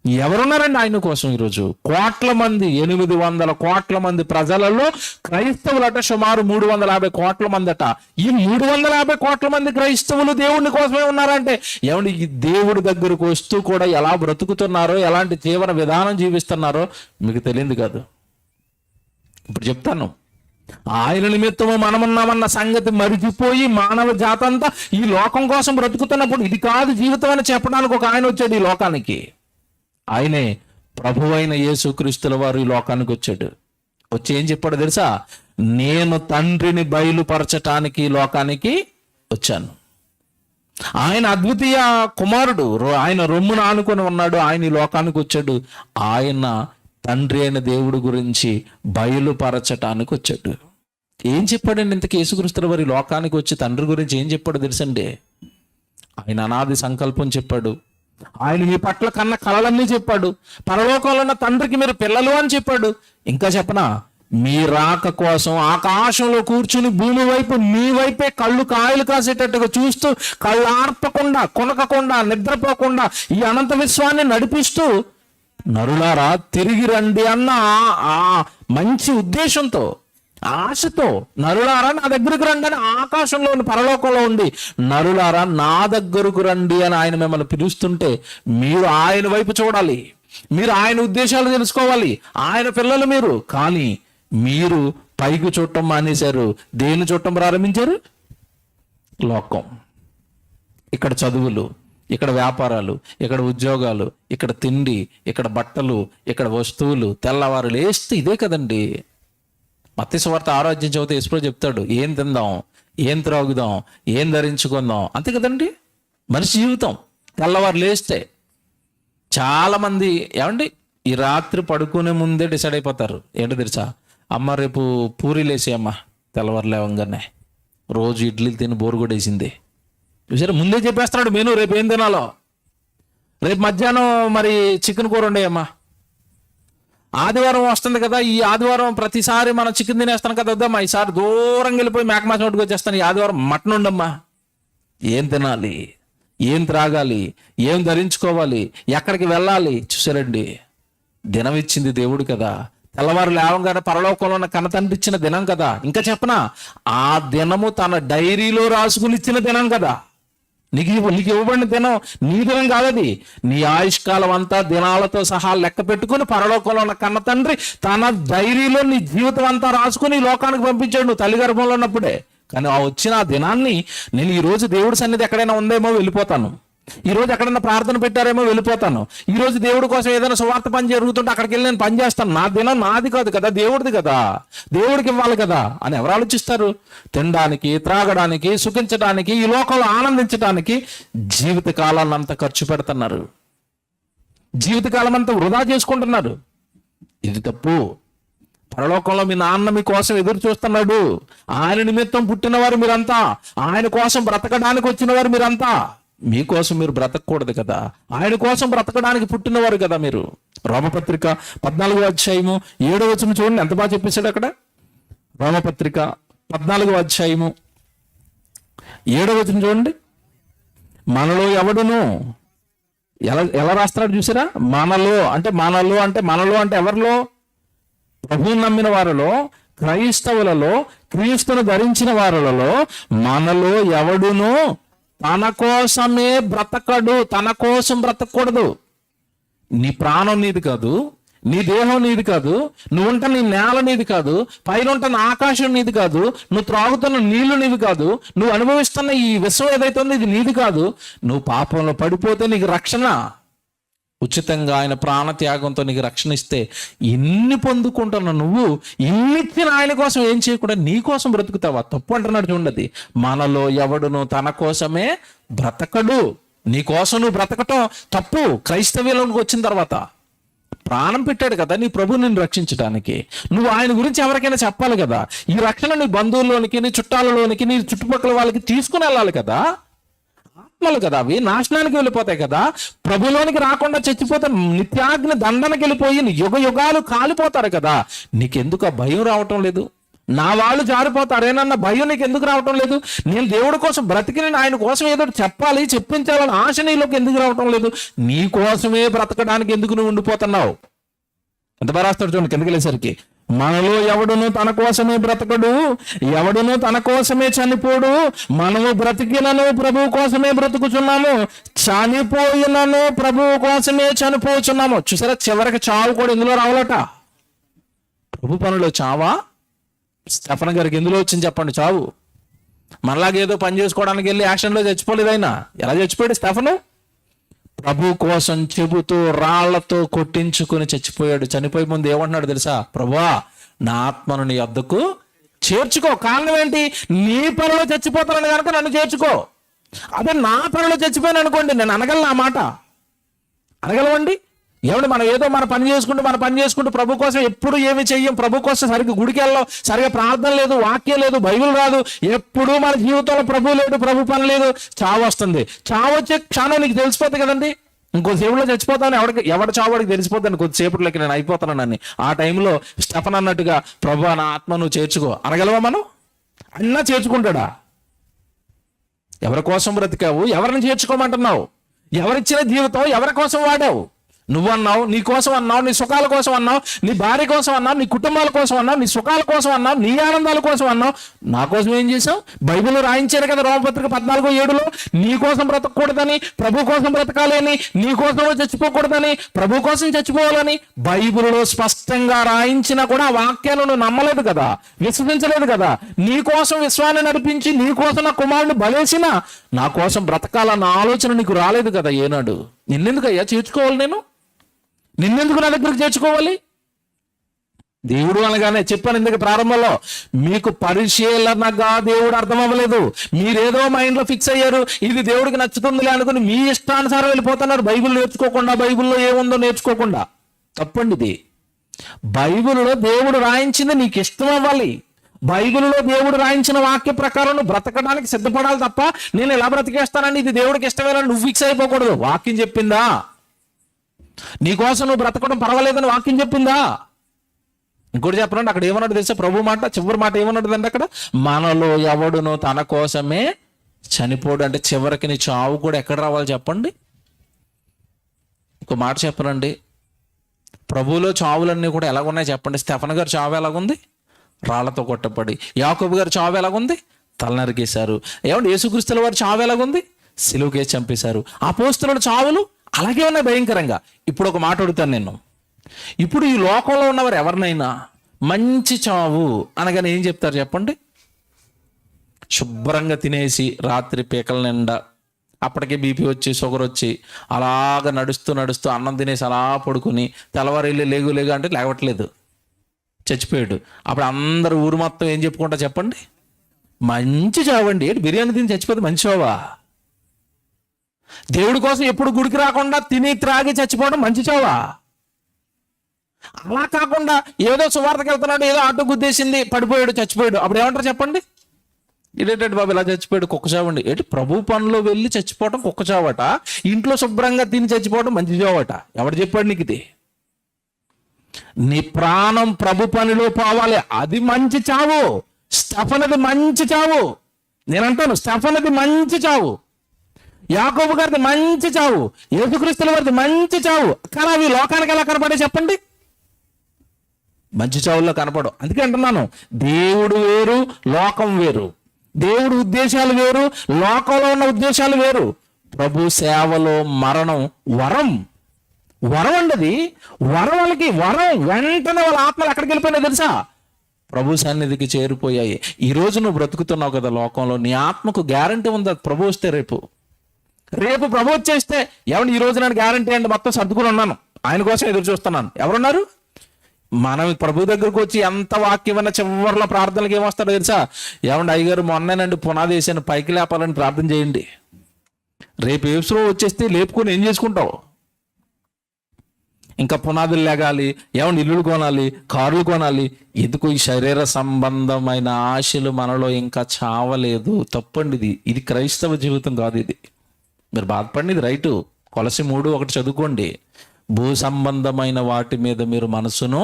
ఎవరున్నారండి ఆయన కోసం? ఈరోజు కోట్ల మంది, 800 కోట్ల మంది ప్రజలలో క్రైస్తవులట సుమారు 350 కోట్ల మంది అట. ఈ 350 కోట్ల మంది క్రైస్తవులు దేవుని కోసమే ఉన్నారంటే ఏమండి, ఈ దేవుడి దగ్గరకు వస్తూ కూడా ఎలా బ్రతుకుతున్నారో, ఎలాంటి జీవన విధానం జీవిస్తున్నారో మీకు తెలియదు కాదు. ఇప్పుడు చెప్తాను. ఆయన నిమిత్తము మనమున్నామన్న సంగతి మరిచిపోయి మానవ జాతంతా ఈ లోకం కోసం బ్రతుకుతున్నప్పుడు ఇది కాదు జీవితం అని చెప్పడానికి ఒక ఆయన వచ్చాడు ఈ లోకానికి. ఆయనే ప్రభువైన యేసుక్రీస్తుల వారు ఈ లోకానికి వచ్చాడు. వచ్చి ఏం చెప్పాడు తెలుసా? నేను తండ్రిని బయలుపరచటానికి ఈ లోకానికి వచ్చాను. ఆయన అద్వితీయ కుమారుడు, ఆయన రొమ్మున ఆనుకొని ఉన్నాడు, ఆయన ఈ లోకానికి వచ్చాడు. ఆయన తండ్రి అయిన దేవుడి గురించి బయలుపరచటానికి వచ్చాడు. ఏం చెప్పాడండి ఇంతకీ యేసుక్రీస్తుల వారి లోకానికి వచ్చి తండ్రి గురించి ఏం చెప్పాడు తెలుసండి? ఆయన అనాది సంకల్పం చెప్పాడు, ఆయన మీ పట్ల కన్న కలలన్నీ చెప్పాడు, పరలోకంలో ఉన్న తండ్రికి మీరు పిల్లలు అని చెప్పాడు. ఇంకా చెప్పనా, మీ రాక కోసం ఆకాశంలో కూర్చుని భూమి వైపు మీ వైపే కళ్ళు కాయలు కాసేటట్టుగా చూస్తూ కళ్ళు ఆర్పకుండా, కొనకకుండా, నిద్రపోకుండా ఈ అనంత విశ్వాన్ని నడిపిస్తూ నరులారా తిరిగి రండి అన్న ఆ మంచి ఉద్దేశంతో, ఆశతో, నరులారా నా దగ్గరకు రండి అని ఆకాశంలో పరలోకంలో ఉండి నరులారా నా దగ్గరకు రండి అని ఆయన మిమ్మల్ని పిలుస్తుంటే మీరు ఆయన వైపు చూడాలి, మీరు ఆయన ఉద్దేశాలు తెలుసుకోవాలి. ఆయన పిల్లలు మీరు. కానీ మీరు పైకి చూడటం మానేశారు. దేన్ని చూడటం ప్రారంభించారు? లోకం. ఇక్కడ చదువులు, ఇక్కడ వ్యాపారాలు, ఇక్కడ ఉద్యోగాలు, ఇక్కడ తిండి, ఇక్కడ బట్టలు, ఇక్కడ వస్తువులు, తెల్లవారు లేస్తే ఇదే కదండి. మత్తయి సువార్త 6వ అధ్యాయం చదివితే యేసుప్రభువు చెప్తాడు, ఏం తిందాం, ఏం త్రాగుదాం, ఏం ధరించుకుందాం, అంతే కదండి మనిషి జీవితం. తెల్లవారు లేస్తే చాలామంది ఏమండి ఈ రాత్రి పడుకునే ముందే డిసైడ్ అయిపోతారు. ఏంటో తెలుసా, అమ్మ రేపు పూరీలు వేసి అమ్మ తెల్లవారు లేవంగానే, రోజు ఇడ్లీలు తిని బోరు కొట్టేసింది. చూసారా, ముందే చెప్పేస్తున్నాడు మెనూ, రేపు ఏం తినాలో. రేపు మధ్యాహ్నం మరి చికెన్ కూర ఉండేయమ్మా, ఆదివారం వస్తుంది కదా, ఈ ఆదివారం ప్రతిసారి మనం చికెన్ తినేస్తాం కదా, వద్దమ్మా ఈసారి దూరంగా వెళ్ళిపోయి మేకమాసం వండుకు వచ్చేస్తాను, ఈ ఆదివారం మటన్ ఉండమ్మా. ఏం తినాలి, ఏం త్రాగాలి, ఏం ధరించుకోవాలి, ఎక్కడికి వెళ్ళాలి. చూసారండి, దినం ఇచ్చింది దేవుడు కదా, తెల్లవారు లేవగానే పరలోకంలో ఉన్న కన్న తండ్రి ఇచ్చిన దినం కదా. ఇంకా చెప్పనా, ఆ దినము తన డైరీలో రాసుకుని ఇచ్చిన దినం కదా. నీకు ఇవ్వబడిన దినం నీ దినం కాదది. నీ ఆయుష్కాలం అంతా దినాలతో సహా లెక్క పెట్టుకుని పరలోకంలో ఉన్న కన్న తండ్రి తన డైరీలో నీ జీవితం అంతా రాసుకుని ఈ లోకానికి పంపించాడు నువ్వు తల్లి గర్భంలో ఉన్నప్పుడే. కానీ ఆ వచ్చిన ఆ దినాన్ని నేను ఈరోజు దేవుడి సన్నిధి ఎక్కడైనా ఉందేమో వెళ్ళిపోతాను, ఈరోజు ఎక్కడైనా ప్రార్థన పెట్టారేమో వెళ్ళిపోతాను, ఈరోజు దేవుడి కోసం ఏదైనా సువార్త పని జరుగుతుంటే అక్కడికి వెళ్ళి నేను పని చేస్తాను. నా దినం నాది కాదు కదా, దేవుడిది కదా, దేవుడికి ఇవ్వాలి కదా అని ఎవరు ఆలోచిస్తారు? తినడానికి, త్రాగడానికి, సుఖించడానికి, ఈ లోకంలో ఆనందించడానికి జీవితకాలాన్ని అంతా ఖర్చు పెడుతున్నారు, జీవితకాలం అంతా వృధా చేసుకుంటున్నారు. ఇది తప్పు. పరలోకంలో మీ నాన్న మీ కోసం ఎదురు చూస్తున్నాడు. ఆయన నిమిత్తం పుట్టినవారు మీరంతా, ఆయన కోసం బ్రతకడానికి వచ్చిన వారు మీరంతా. మీకోసం మీరు బ్రతకూడదు కదా, ఆయన కోసం బ్రతకడానికి పుట్టినవారు కదా మీరు. రోమపత్రిక 14వ అధ్యాయము 7వ వచనం చూడండి, ఎంత బాగా చెప్పేశాడు అక్కడ. రోమపత్రిక 14వ అధ్యాయము 7వ వచనం చూడండి. మనలో ఎవడును ఎలా రాస్తున్నాడు చూసారా, మనలో అంటే ఎవరిలో? ప్రభువుని నమ్మిన వారిలో, క్రైస్తవులలో, క్రీస్తును ధరించిన వారిలో మనలో ఎవడును తన కోసమే బ్రతకడు, తన కోసం బ్రతకూడదు. నీ ప్రాణం నీది కాదు, నీ దేహం నీది కాదు, నువ్వు ఉంటున్న నీ నేల నీది కాదు, పైన ఉంటున్న ఆకాశం నీది కాదు, నువ్వు త్రాగుతున్న నీళ్లు నీవి కాదు, నువ్వు అనుభవిస్తున్న ఈ విశ్వం ఏదైతే ఉందో ఇది నీది కాదు. నువ్వు పాపంలో పడిపోతే నీకు రక్షణ ఉచితంగా ఆయన ప్రాణ త్యాగంతో నీకు రక్షణ ఇస్తే ఇన్ని పొందుకుంటున్న నువ్వు ఇన్నిచ్చిన ఆయన కోసం ఏం చేయకుండా నీ కోసం బ్రతుకుతావా? తప్పు అంటున్నాడు చూడండి. మనలో ఎవడును తన కోసమే బ్రతకడు. నీ కోసం నువ్వు బ్రతకటం తప్పు. క్రైస్తవ్యంలోకి వచ్చిన తర్వాత ప్రాణం పెట్టాడు కదా నీ ప్రభు నిన్ను రక్షించడానికి. నువ్వు ఆయన గురించి ఎవరికైనా చెప్పాలి కదా. ఈ రక్షణ నీ బంధువుల్లోనికి, నీ చుట్టాలలోనికి, నీ చుట్టుపక్కల వాళ్ళకి తీసుకుని వెళ్ళాలి కదా. ఆత్మలు కదా అవి, నాశనానికి వెళ్ళిపోతాయి కదా. ప్రభులోనికి రాకుండా చచ్చిపోతే నిత్యాగ్ని దండనకి వెళ్ళిపోయి యుగ యుగాలు కాలిపోతారు కదా. నీకెందుకు ఆ భయం రావటం లేదు? నా వాళ్ళు జారిపోతారేనన్న భయం నీకు ఎందుకు రావటం లేదు? నేను దేవుడి కోసం బ్రతికి ఆయన కోసం ఏదో చెప్పాలి, చెప్పించాలని ఆశ నీలోకి ఎందుకు రావటం లేదు? నీ కోసమే బ్రతకడానికి ఎందుకు నువ్వు ఉండిపోతున్నావు? ఎంత బాగా రాస్తాడు చూడండి కిందకి వెళ్ళేసరికి. మనలో ఎవడును తన కోసమే బ్రతకడు, ఎవడును తన కోసమే చనిపోడు. మనము బ్రతికినను ప్రభువు కోసమే బ్రతుకుచున్నాము, చనిపోయినను ప్రభువు కోసమే చనిపోతున్నాము. చూసారా, చివరికి చావు కూడా ఎందులో రావాలట? ప్రభు పనిలో చావా? స్టెఫన్ గారికి ఎందులో వచ్చింది చెప్పండి చావు? మనలాగేదో పని చేసుకోవడానికి వెళ్ళి యాక్షన్లో చచ్చిపోలేదు ఆయన. ఎలా చచ్చిపోయాడు స్టెఫను? ప్రభు కోసం చెబుతూ రాళ్లతో కొట్టించుకుని చచ్చిపోయాడు. చనిపోయే ముందు ఏమంటున్నాడు తెలుసా? ప్రభువా, నా ఆత్మను నీ వద్దకు చేర్చుకో. కారణం ఏంటి? నీ పనిలో చచ్చిపోతానని కనుక నన్ను చేర్చుకో. అదే నా పనిలో చచ్చిపోయాను అనుకోండి, నేను అనగలను ఆ మాట? అనగలవండి? ఏమంటే మనం ఏదో మన పని చేసుకుంటూ ప్రభు కోసం ఎప్పుడు ఏమి చెయ్యం. ప్రభు కోసం సరిగ్గా గుడికి వెళ్ళాం, సరిగ్గా ప్రార్థన లేదు, వాక్యం లేదు, బైబిల్ రాదు, ఎప్పుడూ మన జీవితంలో ప్రభు లేడు, ప్రభు పని లేదు. చావు వస్తుంది. చావు వచ్చే క్షణం నీకు తెలిసిపోతుంది కదండి. ఇంకొద్దిసేపులో చచ్చిపోతాను, ఎవడి చావుడికి తెలిసిపోతాను, కొద్దిసేపట్లోకి నేను అయిపోతానని. ఆ టైంలో స్టెఫన్ అన్నట్టుగా ప్రభు నా ఆత్మ నువ్వు చేర్చుకో అనగలవా? మనం అన్నా చేర్చుకుంటాడా? ఎవరి కోసం బ్రతికావు? ఎవరిని చేర్చుకోమంటున్నావు? ఎవరిచ్చిన జీవితం ఎవరి కోసం వాడావు? నువ్వన్నావు, నీ కోసం అన్నావు, నీ సుఖాల కోసం అన్నావు, నీ భార్య కోసం అన్నావు, నీ కుటుంబాల కోసం అన్నావు, నీ సుఖాల కోసం అన్నావు, నీ ఆనందాల కోసం అన్నావు. నా కోసం ఏం చేసావు? బైబిల్లో రాయించారు కదా రోమపత్రిక 14:7 నీ కోసం బ్రతకూడదని, ప్రభు కోసం బ్రతకాలి అని, నీ కోసం చచ్చిపోకూడదని, ప్రభు కోసం చచ్చిపోవాలని బైబిల్లో స్పష్టంగా రాయించినా కూడా ఆ వాక్యాలను నువ్వు నమ్మలేదు కదా, విశ్వసించలేదు కదా. నీ కోసం విశ్వాన్ని నడిపించి నీ కోసం నా కుమారుని బలేసిన నా కోసం బ్రతకాలన్న ఆలోచన నీకు రాలేదు కదా ఏనాడు. నిన్నెందుకయ్యా చేర్చుకోవాలి? నిన్నెందుకు నా దగ్గరికి చేర్చుకోవాలి? దేవుడు అనగానే చెప్పాను ఇందుకు ప్రారంభంలో, మీకు పరిశీలనగా దేవుడు అర్థం అవ్వలేదు. మీరేదో మైండ్లో ఫిక్స్ అయ్యారు, ఇది దేవుడికి నచ్చుతుందిలే అనుకుని మీ ఇష్టానుసారం వెళ్ళిపోతున్నారు. బైబిల్ నేర్చుకోకుండా, బైబిల్లో ఏముందో నేర్చుకోకుండా. తప్పండి ఇది. బైబిల్లో దేవుడు రాయించింది నీకు ఇష్టం అవ్వాలి. బైబిల్లో దేవుడు రాయించిన వాక్య ప్రకారం నువ్వు బ్రతకడానికి సిద్ధపడాలి తప్ప, నేను ఎలా బ్రతికేస్తానని ఇది దేవుడికి ఇష్టమేలా నువ్వు ఫిక్స్ అయిపోకూడదు. వాక్యం చెప్పిందా? నీకోసం నువ్వు బ్రతకడం పర్వాలేదని వాక్యం చెప్పిందా? ఇంకోటి చెప్పనండి, అక్కడ ఏమన్నాడు తెలుసా? ప్రభు మాట చివరి మాట ఏమన్నాడు అంటే, అక్కడ మనలో ఎవడునో తన కోసమే చనిపోడు. అంటే చివరికి నీ చావు కూడా ఎక్కడ రావాలి చెప్పండి? ఒక మాట చెప్పనండి, ప్రభువులో చావులన్నీ కూడా ఎలాగున్నాయి చెప్పండి? స్టెఫన్ గారు చావు ఎలాగుంది? రాళ్లతో కొట్టపడి. యాకోబు గారు చావు ఎలాగుంది? తల నరికేశారు. ఏమంటే యేసుక్రీస్తుల వారి చావు ఎలాగుంది? సిలువకే చంపేశారు. అపోస్తలుల చావులు అలాగే ఉన్నాయి భయంకరంగా. ఇప్పుడు ఒక మాట అడుగుతాను నేను, ఇప్పుడు ఈ లోకంలో ఉన్నవారు ఎవరినైనా మంచి చావు అనగానే ఏం చెప్తారు చెప్పండి? శుభ్రంగా తినేసి రాత్రి పీకల నిండా, అప్పటికే బీపీ వచ్చి షుగర్ వచ్చి అలాగ నడుస్తూ నడుస్తూ అన్నం తినేసి అలా పడుకుని తెల్లవారు లేగు లేగు అంటే లేవట్లేదు, చచ్చిపోయాడు. అప్పుడు అందరు ఊరు మొత్తం ఏం చెప్పుకుంటా చెప్పండి? మంచి చావండి. ఏంటి బిర్యానీ తిని చచ్చిపోతే మంచి చావా? దేవుడి కోసం ఎప్పుడు గుడికి రాకుండా తిని త్రాగి చచ్చిపోవడం మంచి చావా? అలా కాకుండా ఏదో సువార్తకి వెళ్తున్నాడు, ఏదో ఆటో గుద్దేసింది, పడిపోయాడు, చచ్చిపోయాడు. అప్పుడు ఏమంటారు చెప్పండి? ఇదేంటంటే బాబు ఇలా చచ్చిపోయాడు, కుక్క చావండి. ఏంటి ప్రభు పనిలో వెళ్ళి చచ్చిపోవడం కుక్క చావట, ఇంట్లో శుభ్రంగా తిని చచ్చిపోవడం మంచి చావట? ఎవడు చెప్పాడు నీకు ఇది? నీ ప్రాణం ప్రభు పనిలో పోవాలి, అది మంచి చావు. స్టెఫనది మంచి చావు. నేనంటాను స్టెఫనది మంచి చావు, యాకోబు గారిది మంచి చావు, యేసుక్రీస్తుల వారిది మంచి చావు. కానీ అవి లోకానికి ఎలా కనపడే చెప్పండి? మంచి చావుల్లో కనపడవు. అందుకే అంటున్నాను, దేవుడు వేరు, లోకం వేరు. దేవుడు ఉద్దేశాలు వేరు, లోకంలో ఉన్న ఉద్దేశాలు వేరు. ప్రభు సేవలో మరణం వరం. వరం అండి. వరం వాళ్ళకి వరం. వెంటనే వాళ్ళ ఆత్మలు ఎక్కడికి వెళ్ళిపోయినాయి తెలుసా? ప్రభు సన్నిధికి చేరిపోయాయి. ఈరోజు నువ్వు బ్రతుకుతున్నావు కదా లోకంలో, నీ ఆత్మకు గ్యారంటీ ఉందా? ప్రభు వస్తే రేపు ప్రభు వచ్చేస్తే ఎవరు ఈ రోజు నేను గ్యారంటీ అండి మొత్తం సర్దుకుని ఉన్నాను, ఆయన కోసం ఎదురు చూస్తున్నాను. ఎవరున్నారు? మనం ప్రభు దగ్గరకు వచ్చి ఎంత వాక్యం అన్న చివరిలో ప్రార్థనలకు ఏమొస్తాడో తెలుసా? ఏమండి అయ్యగారు మొన్నేనండి పునాది వేసాను, పైకి లేపాలని ప్రార్థన చేయండి. రేపు ఏసులో వచ్చేస్తే లేపుకొని ఏం చేసుకుంటావు? ఇంకా పునాదులు లేగాలి, ఏమన్నా ఇల్లులు కొనాలి, కార్లు కొనాలి. ఎందుకు? ఈ శరీర సంబంధమైన ఆశలు మనలో ఇంకా చావలేదు. తప్పండి ఇది క్రైస్తవ జీవితం కాదు. ఇది మీరు బాధపడింది రైటు. కొలసి 3:1 చదువుకోండి. భూ సంబంధమైన వాటి మీద మీరు మనసును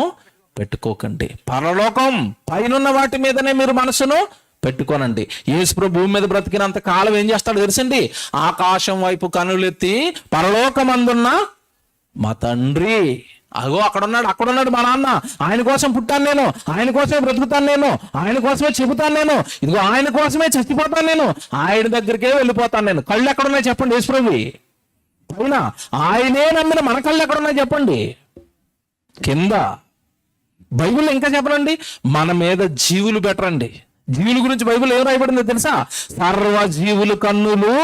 పెట్టుకోకండి, పరలోకం పైనున్న వాటి మీదనే మీరు మనసును పెట్టుకోనండి. యేసు ప్రభు భూమి మీద బ్రతికినంత కాలం ఏం చేస్తాడో తెలుసండి? ఆకాశం వైపు కనులెత్తి పరలోకమందున్న మా తండ్రి, అగో అక్కడున్నాడు మా నాన్న, ఆయన కోసం పుట్టాను నేను, ఆయన కోసమే బ్రతుకుతాను నేను, ఆయన కోసమే చెబుతాను నేను, ఇదిగో ఆయన కోసమే చచ్చిపోతాను నేను, ఆయన దగ్గరికే వెళ్ళిపోతాను నేను. కళ్ళు ఎక్కడున్నాయి చెప్పండి? యేసుప్రభువి పైన. ఆయనే నమ్మిన మన కళ్ళు ఎక్కడున్నాయి చెప్పండి? కింద. బైబిల్ ఇంకా చెప్పనండి, మన మీద జీవులు పెట్టరండి. జీవుల గురించి బైబిల్ ఏం రాయబడిందో తెలుసా? సర్వ జీవులు కన్నులు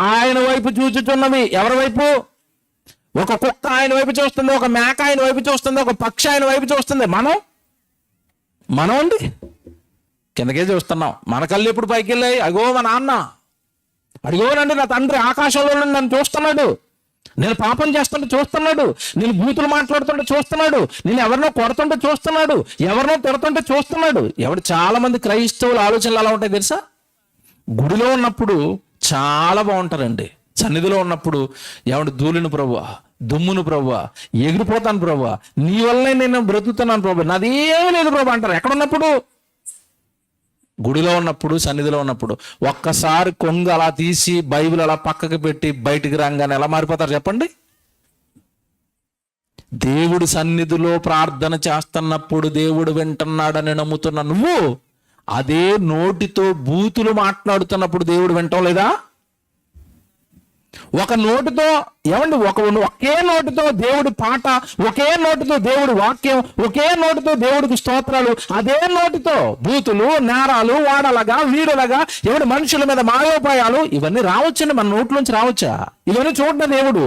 ఆయన వైపు చూచుచున్నవి. ఎవరి వైపు? ఒక కుక్క ఆయన వైపు చూస్తుంది, ఒక మేక ఆయన వైపు చూస్తుంది, ఒక పక్షి ఆయన వైపు చూస్తుంది. మనం అండి కిందకే చూస్తున్నాం. మన కళ్ళు ఎప్పుడు పైకి వెళ్ళాయి? అగో మా నాన్న, అడిగోనండి నా తండ్రి ఆకాశంలో నుండి నన్ను చూస్తున్నాడు, నేను పాపం చేస్తుంటే చూస్తున్నాడు, నేను బూతులు మాట్లాడుతుంటే చూస్తున్నాడు, నేను ఎవరినో కొడుతుంటే చూస్తున్నాడు, ఎవరినో తిడుతుంటే చూస్తున్నాడు. చాలా మంది క్రైస్తవుల ఆలోచనలు అలా ఉంటాయి తెలుసా? గుడిలో ఉన్నప్పుడు చాలా బాగుంటారండి, సన్నిధిలో ఉన్నప్పుడు ఏమంటే ధూళిని ప్రభువా, దుమ్మును ప్రభువా, ఎగిరిపోతాను ప్రభువా, నీ వల్లనే నేను బ్రతుకుతున్నాను ప్రభు, నాదేమీ లేదు ప్రభు అంటారు. ఎక్కడున్నప్పుడు? గుడిలో ఉన్నప్పుడు, సన్నిధిలో ఉన్నప్పుడు. ఒక్కసారి కొంగు అలా తీసి బైబిల్ అలా పక్కకి పెట్టి బయటికి రాగానే ఎలా మారిపోతారు చెప్పండి? దేవుడి సన్నిధిలో ప్రార్థన చేస్తున్నప్పుడు దేవుడు వింటున్నాడని నమ్ముతున్న నువ్వు అదే నోటితో బూతులు మాట్లాడుతున్నప్పుడు దేవుడు వింటం లేదా? ఒక నోటితో ఏమండి, ఒకే నోటితో దేవుడి పాట, ఒకే నోటితో దేవుడి వాక్యం, ఒకే నోటితో దేవుడికి స్తోత్రాలు, అదే నోటితో బూతులు, నేరాలు, వాడలగా వీడులగా ఎవడి మనుషుల మీద మాయోపాయాలు, ఇవన్నీ రావచ్చండి, మన నోట్లోంచి రావచ్చా? ఇవన్నీ చూడండి దేవుడు.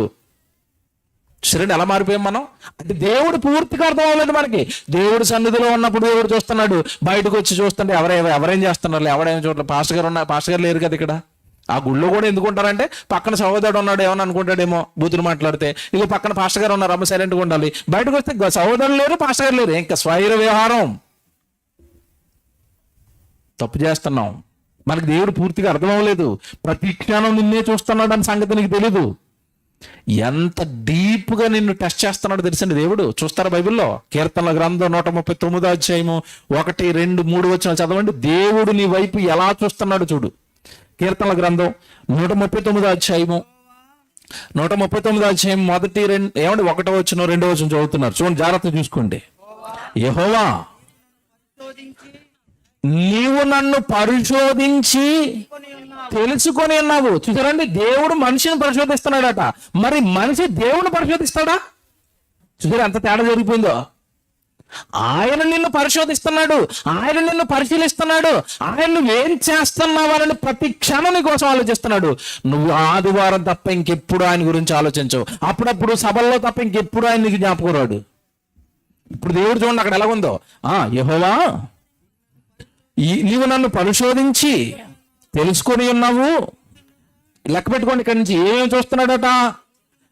సరే, ఎలా మారిపోయాం మనం అంటే దేవుడు పూర్తిగా అర్థం అవ్వలేదు మనకి. దేవుడు సన్నిధిలో ఉన్నప్పుడు దేవుడు చూస్తున్నాడు, బయటకు వచ్చి చూస్తుంటే ఎవరేం చేస్తున్నారు, ఎవడేం చూడలేదు. పాస్టర్ గారు లేరు కదా ఇక్కడ. ఆ గుళ్ళో కూడా ఎందుకు ఉంటారంటే పక్కన సహోదరుడు ఉన్నాడు ఏమని అనుకుంటాడేమో బూతులు మాట్లాడితే, ఇక పక్కన పాస్టర్ గారు ఉన్నారు, అమ్మ సైలెంట్గా ఉండాలి. బయటకు వస్తే సహోదరులు లేరు, పాస్టర్ గారు లేరు, ఇంకా స్వైర వ్యవహారం. తప్పు చేస్తున్నాం. మనకి దేవుడు పూర్తిగా అర్థం అవ్వలేదు. ప్రతి క్షణం నిన్నే చూస్తున్నాడు అన్న సంగతి నీకు తెలీదు. ఎంత డీప్గా నిన్ను టెస్ట్ చేస్తున్నాడో తెలిసింది దేవుడు. చూస్తారా బైబిల్లో? కీర్తనల గ్రంథం 139 అధ్యాయము 1, 2, 3 వచనాలు చదవండి. దేవుడు నీ వైపు ఎలా చూస్తున్నాడు చూడు. కీర్తనల గ్రంథం 139 అధ్యాయము 139 అధ్యాయం 1, 2 ఏమండి 1వ వచనం 2వ వచనం చదువుతున్నారు. చూడండి, జాగ్రత్త చూసుకోండి. యెహోవా, నీవు నన్ను పరిశోధించి తెలుసుకొని ఉన్నావు. చూసారండి, దేవుడు మనిషిని పరిశోధిస్తున్నాడట. మరి మనిషి దేవుని పరిశోధిస్తాడా? చూసారా ఎంత తేడా జరిగిపోయిందో. ఆయన నిన్ను పరిశోధిస్తున్నాడు, ఆయన నిన్ను పరిశీలిస్తున్నాడు, ఆయన నువ్వేం చేస్తున్నావని ప్రతి క్షణం నీ కోసం ఆలోచిస్తున్నాడు. నువ్వు ఆదివారం తప్ప ఇంకెప్పుడు ఆయన గురించి ఆలోచించవు. అప్పుడప్పుడు సభల్లో తప్ప ఇంకెప్పుడు ఆయన నీకు జ్ఞాపకం రాడు. ఇప్పుడు దేవుడు చూడండి అక్కడ ఎలా ఉందో. యెహోవా, నీవు నన్ను పరిశోధించి తెలుసుకొని ఉన్నావు. లెక్క పెట్టుకోండి, ఇక్కడి నుంచి ఏమేమి చూస్తున్నాడట.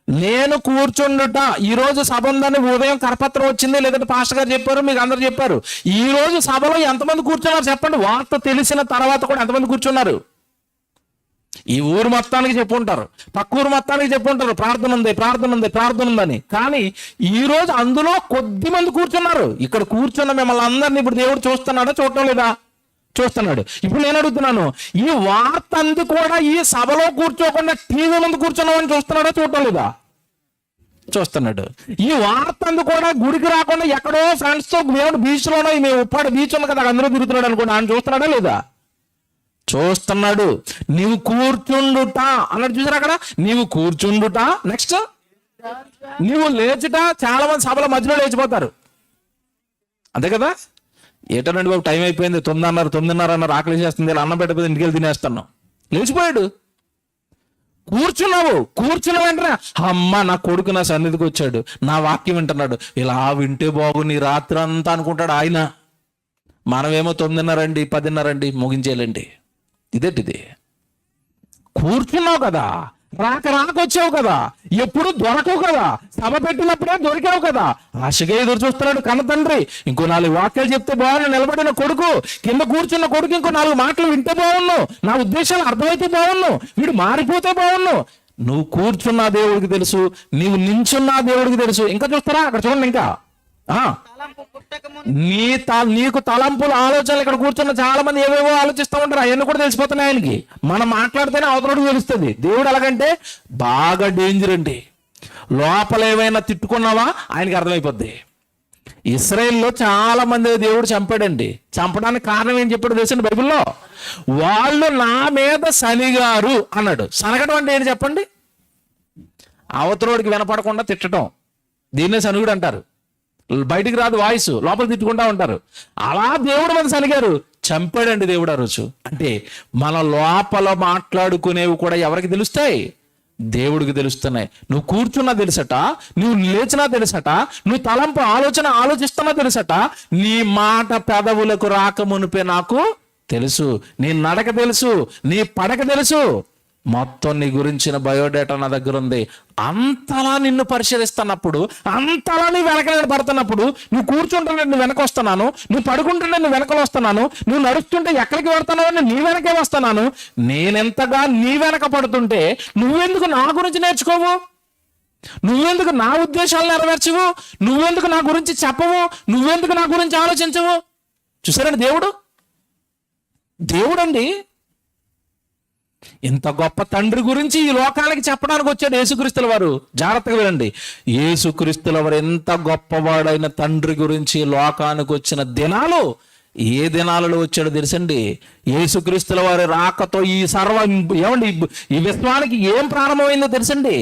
నేను కూర్చుండుట. ఈ రోజు సభ ఉందని ఉదయం కరపత్రం వచ్చింది, లేదంటే పాస్టర్ గారు చెప్పారు, మీకు అందరు చెప్పారు. ఈ రోజు సభలో ఎంతమంది కూర్చున్నారు చెప్పండి. వార్త తెలిసిన తర్వాత కూడా ఎంతమంది కూర్చున్నారు? ఈ ఊరు మొత్తానికి చెప్పుంటారు, పక్క ఊరు మొత్తానికి చెప్పుంటారు, ప్రార్థన ఉంది, ప్రార్థన ఉంది, ప్రార్థన ఉందని. కానీ ఈ రోజు అందులో కొద్ది మంది కూర్చున్నారు. ఇక్కడ కూర్చున్న మిమ్మల్ని అందరినీ ఇప్పుడు దేవుడు చూస్తున్నాడా, చూడటం లేదా? చూస్తున్నాడు. ఇప్పుడు నేను అడుగుతున్నాను, ఈ వార్త అందు కూడా ఈ సభలో కూర్చోకుండా టీవీ ముందు కూర్చున్నామని చూస్తున్నాడా, చూడటం లేదా? చూస్తున్నాడు. ఈ వార్త అందు కూడా గుడికి రాకుండా ఎక్కడో ఫ్రెండ్స్ తో దేవుడు బీచ్ లోనో, మేము ఉప్పాడు బీచ్ ఉంది కదా అందరూ తిరుగుతున్నాడు అనుకోండి, ఆయన చూస్తున్నాడా లేదా? చూస్తున్నాడు. నీవు కూర్చుండుట అన్నాడు, చూసారు అక్కడ. నీవు కూర్చుండుట. నెక్స్ట్, నీవు లేచుట. చాలా మంది సభల మధ్యలో లేచిపోతారు, అంతే కదా. ఏటనండి బాబు, టైం అయిపోయింది, 9:30 అన్నారు, ఆకలి చేస్తుంది, ఇలా అన్నం పెట్టకపోతే ఇంటికి వెళ్ళి తినేస్తున్నాం. లేచిపోయాడు. కూర్చున్నావు. కూర్చున్న వెంటనే అమ్మ నా కొడుకు నా సన్నిధికి వచ్చాడు, నా వాక్యం వింటున్నాడు, ఇలా వింటే బాగుంది రాత్రి అంతా అనుకుంటాడు ఆయన. మనమేమో 9:30 10:30 ముగించేయాలండి. ఇదేంటిది? కూర్చున్నావు కదా, రాకొచ్చావు కదా, ఎప్పుడు దొరకవు కదా, సభ పెట్టినప్పుడే దొరికావు కదా. ఆశగా ఎదురు చూస్తున్నాడు కన్న తండ్రి. ఇంకో 4 వాక్యాలు చెప్తే బాగున్నా, నిలబడిన కొడుకు, కింద కూర్చున్న కొడుకు ఇంకో 4 మాటలు వింటే బాగున్ను, నా ఉద్దేశాలు అర్థమైతే బాగున్ను, వీడు మారిపోతే బాగున్ను. నువ్వు కూర్చున్న దేవుడికి తెలుసు, నీవు నించున్న దేవుడికి తెలుసు. ఇంకా చూస్తారా అక్కడ చూడండి. ఇంకా నీకు తలంపులు, ఆలోచనలు. ఇక్కడ కూర్చున్న చాలా మంది ఏవేవో ఆలోచిస్తూ ఉంటారు, అవన్నీ కూడా తెలిసిపోతున్నాయి ఆయనకి. మనం మాట్లాడితేనే అవతలకి తెలుస్తుంది. దేవుడు ఎలాగంటే బాగా డేంజర్ అండి. లోపల ఏమైనా తిట్టుకున్నావా ఆయనకి అర్థమైపోద్ది. ఇశ్రాయేల్లో చాలా మంది దేవుడు చంపాడండి. చంపడానికి కారణం ఏం చెప్పాడు తెలుసండి బైబిల్లో? వాళ్ళు నా మీద సనిగారు అన్నాడు. సనగడం అంటే ఏంటి చెప్పండి? అవతలోడికి వినపడకుండా తిట్టడం, దీన్నే సనుగుడు అంటారు. బయటికి రాదు వాయిస్, లోపల తిట్టుకుంటా ఉంటారు. అలా దేవుడు మన సనిగారు, చంపాడండి దేవుడు ఆ రోజు. అంటే మన లోపల మాట్లాడుకునేవి కూడా ఎవరికి తెలుస్తాయి? దేవుడికి తెలుస్తున్నాయి. నువ్వు కూర్చున్నా తెలుసట, నువ్వు లేచినా తెలుసట, నువ్వు తలంపు ఆలోచిస్తున్నా తెలుసట, నీ మాట పెదవులకు రాకమునిపే నాకు తెలుసు, నీ నడక తెలుసు, నీ పడక తెలుసు, మొత్తం నీ గురించిన బయోడేటా నా దగ్గర ఉంది. అంతలా నిన్ను పరిశీలిస్తున్నప్పుడు, అంతలా నీ వెనక పడుతున్నప్పుడు, నువ్వు కూర్చుంటే నేను వెనక వస్తున్నాను, నువ్వు పడుకుంటుంటే నేను వెనకలు వస్తున్నాను, నువ్వు నడుస్తుంటే ఎక్కడికి పడుతున్నావు నీ వెనకే వస్తున్నాను. నేనెంతగా నీ వెనక పడుతుంటే నువ్వెందుకు నా గురించి నేర్చుకోవు? నువ్వెందుకు నా ఉద్దేశాలు నెరవేర్చవు? నువ్వెందుకు నా గురించి చెప్పవు? నువ్వెందుకు నా గురించి ఆలోచించవు? చూసారండి దేవుడు అండి. ఇంత గొప్ప తండ్రి గురించి ఈ లోకానికి చెప్పడానికి వచ్చాడు యేసుక్రీస్తుల వారు. జాగ్రత్తగా వినండి. యేసుక్రీస్తుల వారు ఎంత గొప్పవాడైన తండ్రి గురించి లోకానికి వచ్చిన దినాలు ఏ దినాలలో వచ్చాడో తెలుసండి. యేసుక్రీస్తుల వారి రాకతో ఈ ఏమండి ఈ విశ్వానికి ఏం ప్రారంభమైందో తెలుసండి.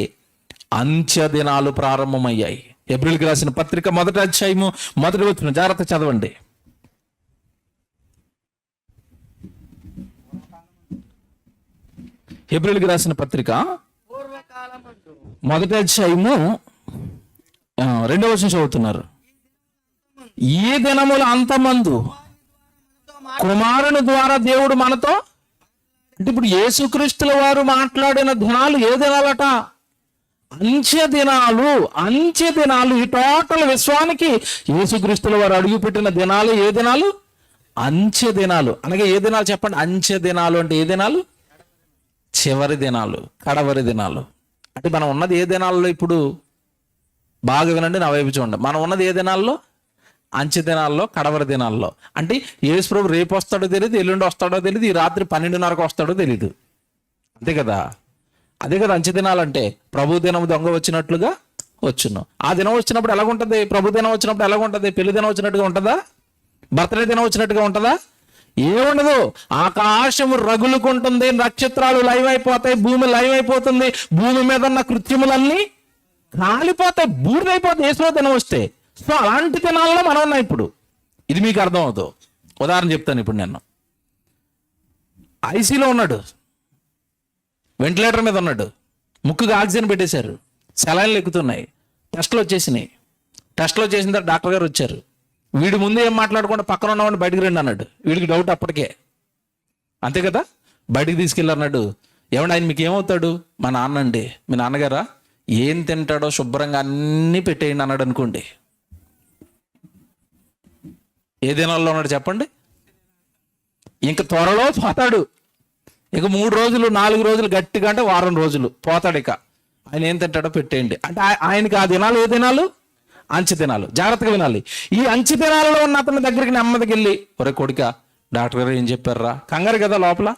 అంత్య దినాలు ప్రారంభమయ్యాయి. ఏప్రిల్కి రాసిన పత్రిక 1వ అధ్యాయము 1వ వచనం జాగ్రత్త చదవండి. ఏప్రిల్కి రాసిన పత్రిక 1వ అధ్యాయము 2వ వచనం చదువుతున్నారు. ఈ దినముల అంతమందు కుమారుని ద్వారా దేవుడు మనతో, అంటే ఇప్పుడు యేసుక్రీస్తుల వారు మాట్లాడిన దినాలు ఏ దినాలట? అంత్య దినాలు. అంత్య దినాలు. ఈ టోటల్ విశ్వానికి యేసుక్రీస్తుల వారు అడుగుపెట్టిన దినాలు ఏ దినాలు? అంత్య దినాలు. అనగా ఏ దినాలు చెప్పండి? అంత్య దినాలు అంటే ఏ దినాలు? చివరి దినాలు, కడవరి దినాలు. అంటే మనం ఉన్నది ఏ దినాల్లో? ఇప్పుడు బాగా వినండి, నా వైపు చూడండి. మనం ఉన్నది ఏ దినాల్లో? అంచె దినాల్లో, కడవరి దినాల్లో. అంటే యేసు ప్రభు రేపు వస్తాడో తెలియదు, ఎల్లుండి వస్తాడో తెలియదు, ఈ రాత్రి 12:30కు వస్తాడో తెలియదు. అంతే కదా? అదే కదా అంచె దినాలు అంటే. ప్రభు దినం దొంగ వచ్చినట్లుగా వచ్చును. ఆ దినం వచ్చినప్పుడు ఎలాగుంటుంది? ప్రభు దినం వచ్చినప్పుడు ఎలాగుంటుంది? పెళ్లి దినం వచ్చినట్టుగా ఉంటుందా? బర్త్డే దినం వచ్చినట్టుగా ఉంటుందా? ఏముండదు. ఆకాశము రగులుకుంటుంది, నక్షత్రాలు లైవ్ అయిపోతాయి, భూమి లైవ్ అయిపోతుంది, భూమి మీద ఉన్న కృత్యములన్నీ కాలిపోతాయి, బూడిదైపోతాయి యేసు దినం వస్తే. సో అలాంటి దినాల్లో మనం ఉన్నాం ఇప్పుడు. ఇది మీకు అర్థం అవుతుంది. ఉదాహరణ చెప్తాను. ఇప్పుడు నేను ఐసీలో ఉన్నాడు, వెంటిలేటర్ మీద ఉన్నాడు, ముక్కుకి ఆక్సిజన్ పెట్టేశారు, సెలైన్లు ఎక్కుతున్నాయి, టెస్టులు వచ్చేసినాయి. టెస్టులు వచ్చేసిన తర్వాత డాక్టర్ గారు వచ్చారు. వీడి ముందు ఏం మాట్లాడకుండా పక్కన ఉన్నవాడిని బయటికి రండి అన్నాడు. వీడికి డౌట్ అప్పటికే. అంతే కదా? బయటికి తీసుకెళ్ళన్నాడు. ఏమన్నా ఆయన మీకు ఏమవుతాడు? మా నాన్న అండి. మీ నాన్నగారా? ఏం తింటాడో శుభ్రంగా అన్నీ పెట్టేయండి అన్నాడు అనుకోండి. ఏ దినాల్లో ఉన్నాడు చెప్పండి? ఇంక త్వరలో పోతాడు. ఇక 3 రోజులు 4 రోజులు గట్టిగా అంటే వారం రోజులు పోతాడు. ఇక ఆయన ఏం తింటాడో పెట్టేయండి అంటే ఆయనకి ఆ దినాలు ఏ దినాలు? అంచె దినాలు. జాగ్రత్తగా వినాలి. ఈ అంచె దినాలలో ఉన్న అతని దగ్గరికి నెమ్మదికి వెళ్ళి, ఒరే కొడుక, డాక్టర్ గారు ఏం చెప్పారా? కంగారు కదా లోపల,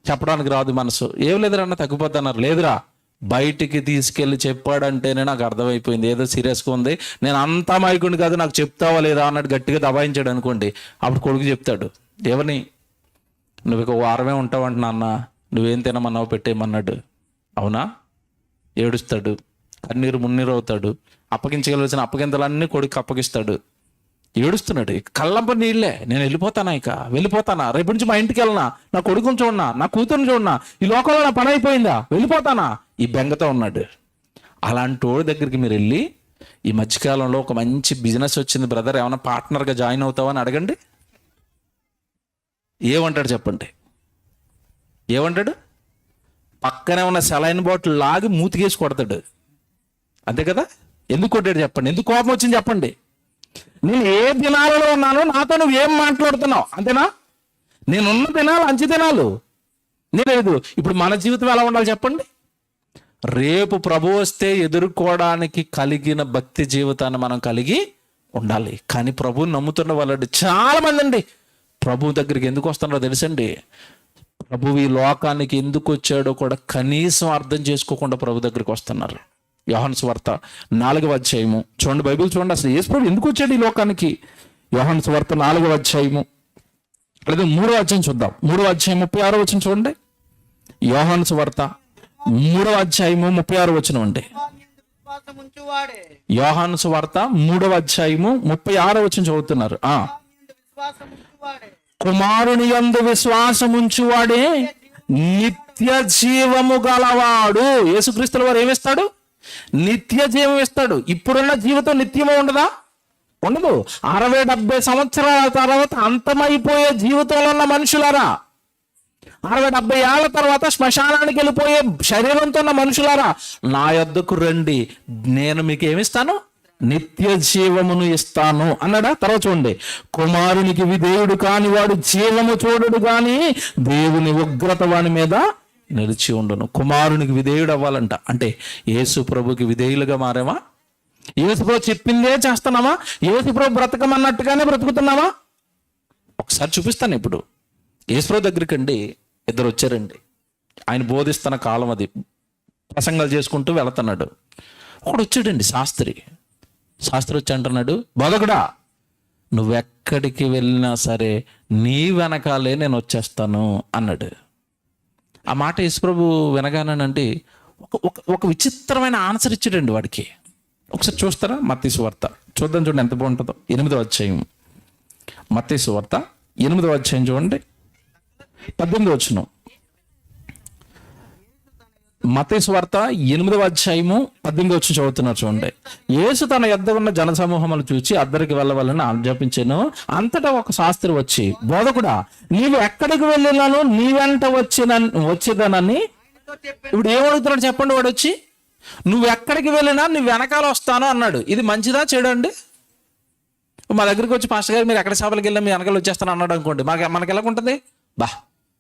చెప్పడానికి రాదు మనసు. ఏం లేదురా అన్న, తగ్గిపోతున్నారు. లేదురా, బయటికి తీసుకెళ్ళి చెప్పాడంటేనే నాకు అర్థమైపోయింది ఏదో సీరియస్గా ఉంది. నేను అంతా మైకుండి కాదు, నాకు చెప్తావా లేదా అన్నట్టు గట్టిగా దబాయించాడు అనుకోండి. అప్పుడు కొడుకు చెప్తాడు, ఏమని? నువ్వు ఇక వారమే ఉంటావంట నాన్న, నువ్వేం తినమన్నావు పెట్టేయమన్నాడు. అవునా? ఏడుస్తాడు, కన్నీరు మున్నీరు అవుతాడు, అప్పగించగలసిన అప్పగింతలన్నీ కొడుకు అప్పగిస్తాడు. ఏడుస్తున్నాడు, కళ్ళంప నీళ్ళే. నేను వెళ్ళిపోతానా, ఇక వెళ్ళిపోతానా, రేపు నుంచి మా ఇంటికి వెళ్ళనా, నా కొడుకుని చూడనా, నా కూతురుని చూడనా, ఈ లోకంలో నా పని అయిపోయిందా, వెళ్ళిపోతానా, ఈ బెంగతో ఉన్నాడు. అలాంటి వాడి దగ్గరికి మీరు వెళ్ళి, ఈ మధ్యకాలంలో ఒక మంచి బిజినెస్ వచ్చింది బ్రదర్, ఏమైనా పార్ట్నర్గా జాయిన్ అవుతావా అని అడగండి. ఏమంటాడు చెప్పండి? ఏమంటాడు? పక్కనే ఉన్న సెలైన్ బాటిల్ లాగి మూతికేసి కొడతాడు. అంతే కదా? ఎందుకు కొట్టాడు చెప్పండి? ఎందుకు కోపం వచ్చింది చెప్పండి? నేను ఏ దినాలలో ఉన్నానో నాతో నువ్వు ఏం మాట్లాడుతున్నావు, అంతేనా? నేనున్న దినాలు అంచె దినాలు. లేదు, ఇప్పుడు మన జీవితం ఎలా ఉండాలి చెప్పండి? రేపు ప్రభు వస్తే ఎదుర్కోవడానికి కలిగిన భక్తి జీవితాన్ని మనం కలిగి ఉండాలి. కానీ ప్రభువుని నమ్ముతున్న వాళ్ళు చాలా మంది అండి ప్రభు దగ్గరికి ఎందుకు వస్తున్నారో తెలుసండి? ప్రభువు ఈ లోకానికి ఎందుకు వచ్చాడో కూడా కనీసం అర్థం చేసుకోకుండా ప్రభు దగ్గరికి వస్తున్నారు. యోహాను సువార్త 4వ అధ్యాయము చూడండి, బైబిల్ చూడండి. అసలు యేసు ప్రభు ఎందుకు వచ్చాడు ఈ లోకానికి? యోహాను సువార్త 4వ అధ్యాయము, లేదా 3వ అధ్యాయం చూద్దాం. 3వ అధ్యాయం 36వ వచనం చూడండి. యోహాను సువార్త 3వ అధ్యాయము 36వ వచనం అండి. యోహాను సువార్త 3వ అధ్యాయము 36వ వచనం చదువుతున్నారు. కుమారుని యందు విశ్వాసముంచువాడే నిత్య జీవము గలవాడు. యేసుక్రీస్తుల వారు ఏమిస్తాడు? నిత్య జీవం ఇస్తాడు. ఇప్పుడున్న జీవితం నిత్యమో ఉండదా? ఉండదు. 60-70 సంవత్సరాల తర్వాత అంతమైపోయే జీవితంలో ఉన్న మనుషులారా, 60-70 ఏళ్ల తర్వాత శ్మశానానికి వెళ్ళిపోయే శరీరంతో ఉన్న మనుషులారా, నా యొద్దకు రండి, నేను మీకు ఏమిస్తాను? నిత్య జీవమును ఇస్తాను అన్నాడా? తర్వాత చూడండి, కుమారునికి విధేయుడు కాని వాడు జీవము చూడడు కానీ దేవుని ఉగ్రత వాని మీద నిలిచి ఉండును. కుమారునికి విధేయుడు అవ్వాలంట. అంటే యేసు ప్రభుకి విధేయులుగా మారేమా? యేసు ప్రభు చెప్పిందే చేస్తున్నామా? యేసు ప్రభు బ్రతకమన్నట్టుగానే బ్రతుకుతున్నామా? ఒకసారి చూపిస్తాను. ఇప్పుడు యేసు ప్రభు దగ్గరికి అండి 2 వచ్చారండి. ఆయన బోధిస్తున్న కాలం అది, ప్రసంగాలు చేసుకుంటూ వెళుతున్నాడు. ఒకడు వచ్చాడండి శాస్త్రి వచ్చి అంటున్నాడు, బోధకుడా నువ్వెక్కడికి వెళ్ళినా సరే నీ వెనకాలే నేను వచ్చేస్తాను అన్నాడు. ఆ మాట యేసుప్రభు వినగానండి ఒక విచిత్రమైన ఆన్సర్ ఇచ్చాడండి వాడికి. ఒకసారి చూస్తారా? మత్తయి సువార్త చూద్దాం, చూడండి ఎంత బాగుంటుందో. 8వ అధ్యాయం, మత్తయి సువార్త 8వ అధ్యాయం చూడండి, 18వ వచనం. మత్తయి సువార్త 8వ అధ్యాయము 18వ వచనం చదువుతున్నారు చూడండి. యేసు తన యొద్ద ఉన్న జనసమూహములు చూచి అద్దరికి వెళ్ళవాలని ఆజ్ఞాపించెను. అంతటా ఒక శాస్త్రి వచ్చి, బోధకుడా నీవు ఎక్కడికి వెళ్ళినాను నీ వెంట వచ్చేదనని. ఇప్పుడు ఏమడుగుతున్నాడు చెప్పండి వాడు వచ్చి? నువ్వు ఎక్కడికి వెళ్ళినా నీ వెనకాల వస్తాను అన్నాడు. ఇది మంచిదా చెడు అండి? మా దగ్గరికి వచ్చి పాస్టర్ గారు మీరు ఎక్కడ సేవలకు వెళ్ళినా మీ వెనకాల వచ్చేస్తాను అన్నాడు అనుకోండి, మనకి ఎలాగుంటుంది?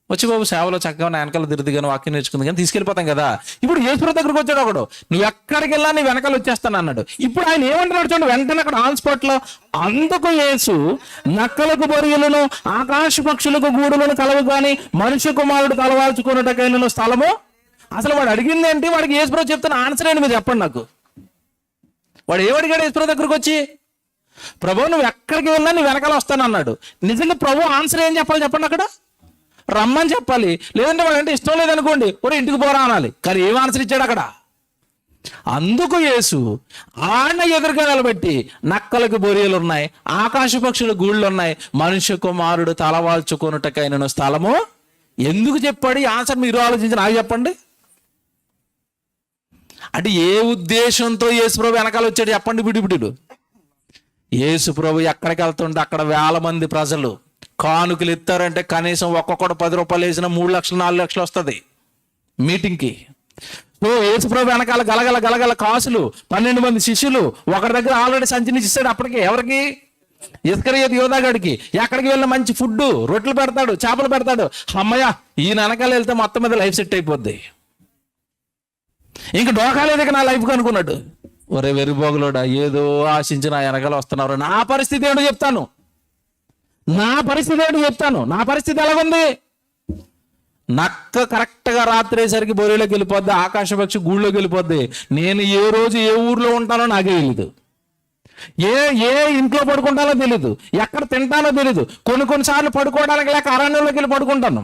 వచ్చి బాబు సేవలో చక్కగా నా వెనకాల తిరుగుతుంది కానీ వాక్యం నేర్చుకుంది కానీ తీసుకెళ్ళిపోతాం కదా. ఇప్పుడు యేసు దగ్గరికి వచ్చాడు ఒకడు, నువ్వు ఎక్కడికి వెళ్ళా నీ వెనకాల వచ్చేస్తాను అన్నాడు. ఇప్పుడు ఆయన ఏమంటున్నాడు చూడండి, వెంటనే అక్కడ ఆన్ స్పాట్ లో, అందుకు యేసు నక్కలకు బొరియలను ఆకాశ పక్షులకు గూడులను కలవు కానీ మనుష్య కుమారుడు తలవాల్చుకున్నటకైన స్థలము. అసలు వాడు అడిగింది ఏంటి? వాడికి యేసుప్రభు చెప్తున్న ఆన్సర్ ఏంటి మీరు చెప్పండి నాకు. వాడు ఏమడిగాడు యేసుప్రభు దగ్గరికి వచ్చి? ప్రభు నువ్వు ఎక్కడికి వెళ్ళినా నీ వెనకాల వస్తాను అన్నాడు. నిజంగా ప్రభు ఆన్సర్ ఏం చెప్పాలి చెప్పండి? అక్కడ రమ్మని చెప్పాలి, లేదంటే వాడంటే ఇష్టం లేదనుకోండి, ఒరే ఇంటికి పోరా అనాలి. కానీ ఏం ఆన్సర్ ఇచ్చాడు అక్కడ? అందుకు యేసు ఆడ ఎదురుగా నిలబెట్టి, నక్కలకు బొరియలు ఉన్నాయి, ఆకాశ పక్షుల గూళ్ళు ఉన్నాయి, మనుష్య కుమారుడు తలవాల్చుకొనుటకైన స్థలము. ఎందుకు చెప్పాడు ఈ ఆన్సర్? మీరు ఆలోచించి నాకు చెప్పండి. అంటే ఏ ఉద్దేశంతో యేసుప్రభు వెనకాల వచ్చాడు చెప్పండి? బిడిబిడు యేసుప్రభు ఎక్కడికి వెళ్తుంటే అక్కడ వేల మంది ప్రజలు కానుకలు ఇస్తారంటే కనీసం ఒక్కొక్కడు 10 రూపాయలు వేసిన 3 లక్షలు 4 లక్షలు వస్తుంది మీటింగ్కి. సో యేసుప్రభు వెనకాల గలగల గలగల కాసులు, 12 మంది శిష్యులు. ఒకరి దగ్గర ఆల్రెడీ సంచిని ఇస్తాడు అప్పటికి. ఎవరికి? ఇస్కరియోతు యోధాగాడికి. ఎక్కడికి వెళ్ళిన మంచి ఫుడ్, రొట్టెలు పెడతాడు, చేపలు పెడతాడు. అమ్మయ్య ఈయన వెనకాల వెళ్తే మొత్తం మీద లైఫ్ సెట్ అయిపోద్ది, ఇంక డోకాలేదు ఇక నా లైఫ్కి అనుకున్నాడు. ఒరే వెరిబోగులోడా, ఏదో ఆశించి నా వెనకాల వస్తున్నారు. నా పరిస్థితి ఏంటో చెప్తాను. నా పరిస్థితి ఎలాగుంది? నక్క కరెక్ట్గా రాత్రి అయ్యేసరికి బొరిలోకి వెళ్ళిపోద్ది, ఆకాశపక్షి గూళ్ళోకి వెళ్ళిపోద్ది. నేను ఏ రోజు ఏ ఊర్లో ఉంటానో నాకే తెలీదు, ఏ ఇంట్లో పడుకుంటానో తెలీదు, ఎక్కడ తింటానో తెలీదు. కొన్నిసార్లు పడుకోవడానికి లేక అరణ్యంలోకి వెళ్ళి పడుకుంటాను,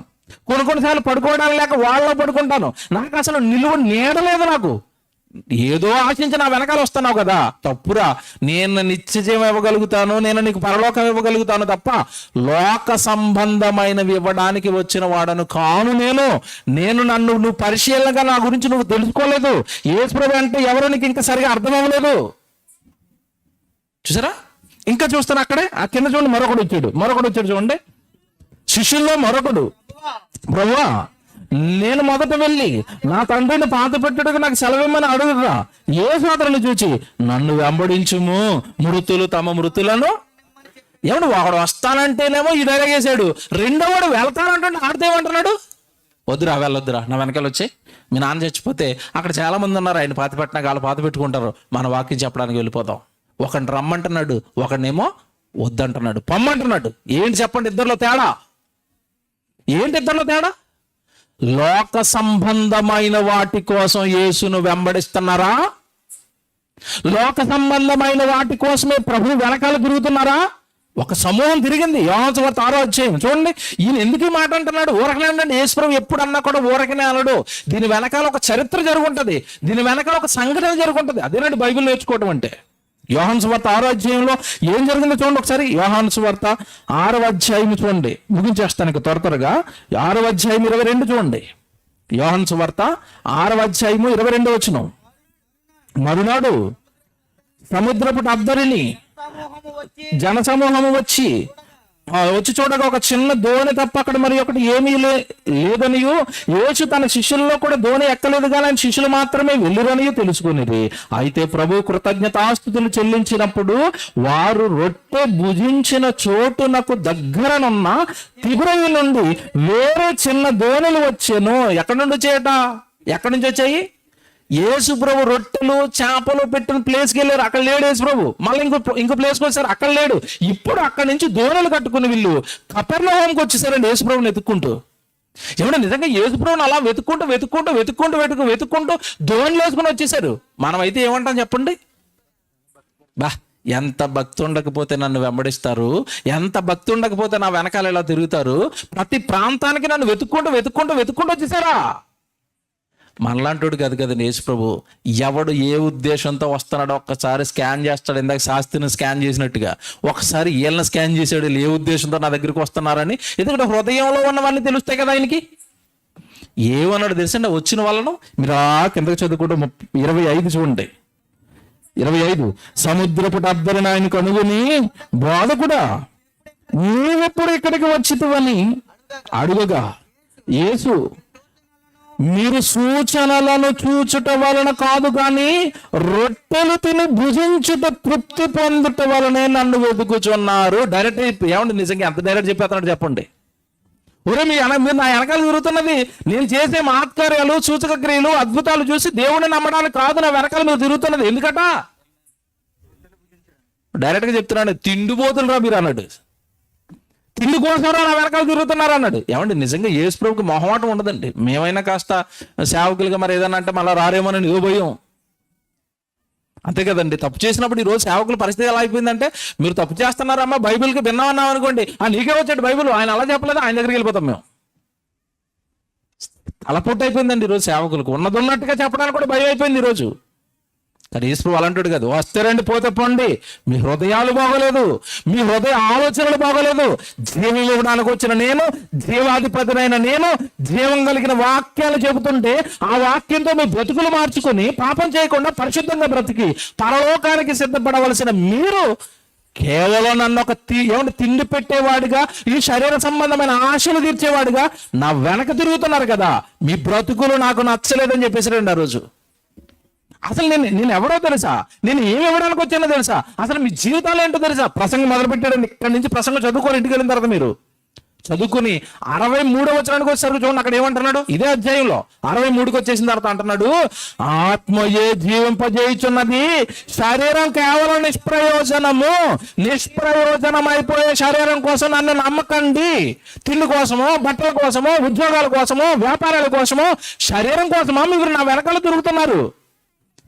కొన్నిసార్లు పడుకోవడానికి లేక వాళ్ళలో పడుకుంటాను. నాకు అసలు నిలువ నీడలేదు. నాకు ఏదో ఆశించి నా వెనకాల వస్తున్నావు కదా, తప్పురా. నేను నిత్యజీవం ఇవ్వగలుగుతాను, నేను నీకు పరలోకం ఇవ్వగలుగుతాను తప్ప లోక సంబంధమైనవి ఇవ్వడానికి వచ్చిన వాడను కాను నేను నువ్వు పరిశీలనగా నా గురించి నువ్వు తెలుసుకోలేదు. యేసుప్రభు అంటే ఎవరో నీకు ఇంకా సరిగా అర్థం అవ్వలేదు. చూసారా? ఇంకా చూస్తాను అక్కడే ఆ కింద చూడండి, మరొకడు వచ్చాడు చూడండి. శిష్యుల్లో మరొకడు, ప్రభువా నేను మొదట వెళ్ళి నా తండ్రిని పాత పెట్టుటకు నాకు సెలవిమ్మని అడుగురా. యేసు అతన్ని చూచి నన్ను వెంబడించుము, మృతులు తమ మృతులను. ఏమన్నా ఒకడు వస్తానంటేనేమో ఈ ధైర్యగేశాడు, రెండో వాడు వెళ్తానంటే ఆడితే ఏమంటున్నాడు? వద్దురా వెళ్ళొద్దురా, నా వెనకాల వచ్చి మీ నాన్న చచ్చిపోతే అక్కడ చాలా మంది ఉన్నారు, ఆయన పాత పెట్టినాక వాళ్ళు పాత పెట్టుకుంటారు, మన వాక్యం చెప్పడానికి వెళ్ళిపోతాం. ఒకడిని రమ్మంటున్నాడు, ఒకడినేమో వద్దంటున్నాడు, పొమ్మంటున్నాడు. ఏంటి చెప్పండి ఇద్దరిలో తేడా? లోక సంబంధమైన వాటి కోసం యేసును వెంబడిస్తున్నారా? లోక సంబంధమైన వాటి కోసమే ప్రభు వెనకాల తిరుగుతున్నారా? ఒక సమూహం తిరిగింది. యోహాను సువార్త 6వ అధ్యాయం చూడండి. ఈయన ఎందుకు ఈ మాట అంటున్నాడు? ఊరకనే అండి. యేసు ప్రభు ఎప్పుడు అన్నా కూడా ఊరకనే అనడు. దీని వెనకాల ఒక చరిత్ర జరుగుంటది, దీని వెనకాల ఒక సంఘటన జరుగుంటది. అదేనండి బైబిల్ నేర్చుకోవటం అంటే. యోహాను సువార్త 6వ అధ్యాయంలో ఏం జరిగిందో చూడండి ఒకసారి. యోహాను సువార్త 6వ అధ్యాయం చూడండి, ముగించేస్తాను త్వరగా. 6వ అధ్యాయం 22 చూడండి. యోహాను సువార్త 6వ అధ్యాయము 22వ వచనం. మరునాడు సముద్రపు అద్దరిని జనసమూహము వచ్చి చూడగా ఒక చిన్న దోణి తప్ప అక్కడ మరి ఒకటి ఏమీ లేదనియు, యేసు తన శిష్యుల్లో కూడా దోణి ఎక్కలేదు కానీ ఆయన శిష్యులు మాత్రమే వెళ్ళిరనియు తెలుసుకునేది. అయితే ప్రభు కృతజ్ఞతాస్తుతులు చెల్లించినప్పుడు వారు రొట్టె భుజించిన చోటునకు దగ్గరనున్న తిబిరయి నుండి వేరే చిన్న దోణులు వచ్చాను. ఎక్కడి నుంచి వచ్చాయి? యేసు ప్రభు రొట్టెలు చేపలు పెట్టిన ప్లేస్కి వెళ్ళారు, అక్కడ లేడు యేసు ప్రభు. మళ్ళీ ఇంకో ప్లేస్కి వచ్చారు, అక్కడ లేడు. ఇప్పుడు అక్కడి నుంచి దోణులు కట్టుకుని వీళ్ళు కపెర్నహూముకి వచ్చేసారండి యేసు ప్రభుని ఎత్తుక్కుంటూ. ఏమన్నా నిజంగా యేసుప్రభుని అలా వెతుక్కుంటూ దోణిలో వేసుకుని వచ్చేసారు. మనమైతే ఏమంటాం చెప్పండి? బా, ఎంత భక్తి ఉండకపోతే నన్ను వెంబడిస్తారు, ఎంత భక్తి ఉండకపోతే నా వెనకాల ఇలా తిరుగుతారు, ప్రతి ప్రాంతానికి నన్ను వెతుక్కుంటూ వచ్చేసారా. మనలాంటోడు కాదు కదండి యేసు ప్రభు. ఎవడు ఏ ఉద్దేశంతో వస్తున్నాడో ఒక్కసారి స్కాన్ చేస్తాడు. ఇందాక శాస్త్రిని స్కాన్ చేసినట్టుగా ఒకసారి వీళ్ళని స్కాన్ చేసాడు, ఏ ఉద్దేశంతో నా దగ్గరికి వస్తున్నారని. ఎందుకంటే హృదయంలో ఉన్నవన్నీ తెలుస్తాయి కదా ఆయనకి. ఏమన్నాడు తెలుసండి వచ్చిన వాళ్ళను? మీరు కిందకి చదువుకుంటూ 25 చూడండి. 25 సముద్రపు అద్దరిని ఆయన కనుగొని, బోధకుడా నీవెప్పుడు ఇక్కడికి వచ్చితివని అడుగగా యేసు, మీరు సూచనలను చూచుట వలన కాదు కానీ రొట్టెలు తిని భుజించుట తృప్తి పొందుట వలనే నన్ను వెతుకుచున్నారు. డైరెక్ట్ ఏమండి నిజంగా ఎంత డైరెక్ట్ చెప్పేస్తున్నాడు చెప్పండి. ఒరే మీరు నా వెనకాల తిరుగుతున్నది నేను చేసే మహత్కార్యాలు, సూచక క్రియలు, అద్భుతాలు చూసి దేవుడిని నమ్మడానికి కాదు, నా వెనకాల మీరు తిరుగుతున్నది. ఎందుకట? డైరెక్ట్గా చెప్తున్నాడు, తిండిపోతులురా మీరు అన్నాడు. తిండి కోసంరా నా వెనకాల తిరుగుతున్నారు అన్నాడు. ఏమండి నిజంగా యేసు ప్రభుకి మొహమాటం ఉండదండి. మేమైనా కాస్త సేవకులుగా మరి ఏదన్నా అంటే మళ్ళీ రారేమోనని ఏ భయం. అంతే కదండి. తప్పు చేసినప్పుడు ఈరోజు సేవకుల పరిస్థితి ఎలా అయిపోయిందంటే, మీరు తప్పు చేస్తున్నారమ్మా బైబిల్కి భిన్నమన్నాం అనుకోండి, నీకే వచ్చాడు బైబిల్, ఆయన అలా చెప్పలేదు, ఆయన దగ్గరికి వెళ్ళిపోతాం మేము. అలపొట్టు అయిపోయిందండి ఈరోజు సేవకులకు. ఉన్నట్టుగా చెప్పడానికి కూడా భయం అయిపోయింది ఈరోజు. కానీ యేసు ప్రభు అలాంటి కాదు. వస్తే రండి, పోతే పోండి, మీ హృదయాలు బాగోలేదు, మీ హృదయ ఆలోచనలు బాగోలేదు. జీవం ఇవ్వడానికి వచ్చిన నేను, జీవాధిపతినైన నేను జీవం కలిగిన వాక్యాలు చెబుతుంటే ఆ వాక్యంతో మీ బ్రతుకులు మార్చుకొని పాపం చేయకుండా పరిశుద్ధంగా బ్రతికి పరలోకానికి సిద్ధపడవలసిన మీరు కేవలం నన్ను ఒక తిండి పెట్టేవాడిగా, ఈ శరీర సంబంధమైన ఆశలు తీర్చేవాడిగా నా వెనక తిరుగుతున్నారు కదా. మీ బ్రతుకులు నాకు నచ్చలేదని చెప్పేసారండి ఆ రోజు. అసలు నేను ఎవరో తెలుసా, నేను ఏమి ఇవ్వడానికి వచ్చానో తెలుసా, అసలు మీ జీవితాలు ఏంటో తెలుసా. ప్రసంగం మొదలుపెట్టాడండి. ఇక్కడి నుంచి ప్రసంగం చదువుకొని ఇంటికి వెళ్ళిన తర్వాత మీరు చదువుకుని 63వ వచనానికి వచ్చేసరికి చూడండి, అక్కడ ఏమంటున్నాడు? ఇదే అధ్యాయంలో 63కి వచ్చేసిన తర్వాత అంటున్నాడు, ఆత్మయే జీవింపజేయుచున్నది, శరీరం కేవలం నిష్ప్రయోజనం అయిపోయే శరీరం కోసం నన్ను నమ్మకండి. తిండి కోసమో, బట్టల కోసమో, ఉద్యోగాల కోసమో, వ్యాపారాల కోసమో, శరీరం కోసమో మీరు నా వెనకాల తిరుగుతున్నారు.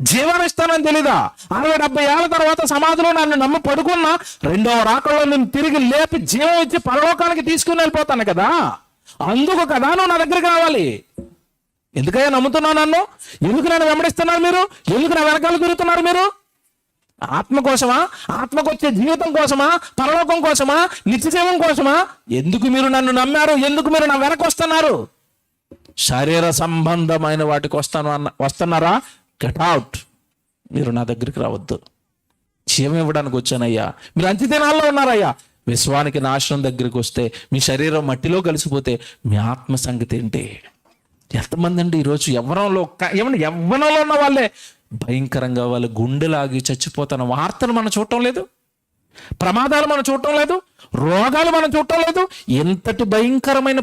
జీవాన్ని ఇస్తానని తెలీదా? 60-70 ఏళ్ల తర్వాత సమాధిలో నన్ను నమ్మి పడుకున్నా, 2వ రాకల్లో నేను తిరిగి లేపి జీవం ఇచ్చి పరలోకానికి తీసుకుని వెళ్ళిపోతాను కదా. అందుకు కదా నువ్వు నా దగ్గరికి రావాలి. ఎందుకయ్యా నమ్ముతున్నావు నన్ను? ఎందుకు నన్ను వెంబడిస్తున్నారు మీరు? ఎందుకు నా వెనకాల తిరుగుతున్నారు మీరు? ఆత్మ కోసమా? ఆత్మకు వచ్చే జీవితం కోసమా? పరలోకం కోసమా? నిత్య జీవం కోసమా? ఎందుకు మీరు నన్ను నమ్మారు? ఎందుకు మీరు నా వెనక వస్తున్నారు? శరీర సంబంధమైన వాటికి వస్తున్నారా? Get out. మీరు నా దగ్గరికి రావద్దు. జీవం ఇవ్వడానికి వచ్చానయ్యా. మీరు అంత్యదినాల్లో ఉన్నారయ్యా. విశ్వానికి నాశనం దగ్గరికి వస్తే, మీ శరీరం మట్టిలో కలిసిపోతే మీ ఆత్మ సంగతి ఏంటి? ఎంతమంది అండి ఈరోజు యవ్వనంలో ఉన్న వాళ్ళే భయంకరంగా వాళ్ళ గుండెలాగి చచ్చిపోతున్న వార్తలు మనం చూడటం లేదు. ప్రమాదాలు మనం చూడటం లేదు. రోగాలు మనం చూడటం లేదు. ఎంతటి భయంకరమైన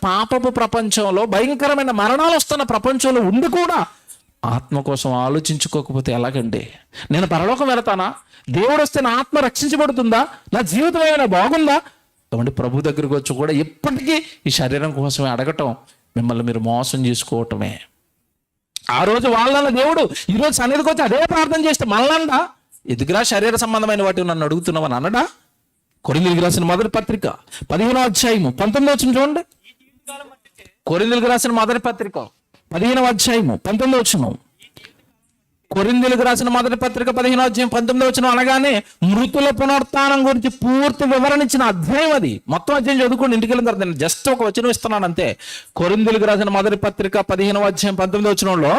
పాపపు ప్రపంచంలో, భయంకరమైన మరణాలు వస్తున్న ప్రపంచంలో ఉండి కూడా ఆత్మ కోసం ఆలోచించుకోకపోతే ఎలాగండి? నేను పరలోకం వెళతానా? దేవుడు వస్తే నా ఆత్మ రక్షించబడుతుందా? నా జీవితం ఏమైనా బాగుందా? కాబట్టి ప్రభు దగ్గరికి వచ్చి కూడా ఎప్పటికీ ఈ శరీరం కోసమే అడగటం, మిమ్మల్ని మీరు మోసం చేసుకోవటమే. ఆ రోజు వాళ్ళ దేవుడు ఈరోజు సన్నిధికి వచ్చి అదే ప్రార్థన చేస్తే మళ్ళండా ఎదుగురా శరీర సంబంధమైన వాటిని నన్ను అడుగుతున్నామని అన్నడా? కొరింథీయులకు రాసిన మొదటి పత్రిక 15వ అధ్యాయము 19వ వచనం చూడండి. కొరింథీయులకు రాసిన మొదటి పత్రిక 15వ అధ్యాయము 19వ వచనం. కొరింథీయులకు రాసిన మొదటి పత్రిక 15వ అధ్యాయం 19వ వచనం అనగానే మృతుల పునరుత్థానం గురించి పూర్తి వివరణ ఇచ్చిన అధ్యాయం అది. మొత్తం అధ్యాయం చదువుకోండి ఇంటికి వెళ్ళిన తర్వాత. నేను జస్ట్ ఒక వచనం ఇస్తున్నాను అంతే. కొరింథీయులకు రాసిన మొదటి పత్రిక 15వ అధ్యాయం 19వ వచనంలో,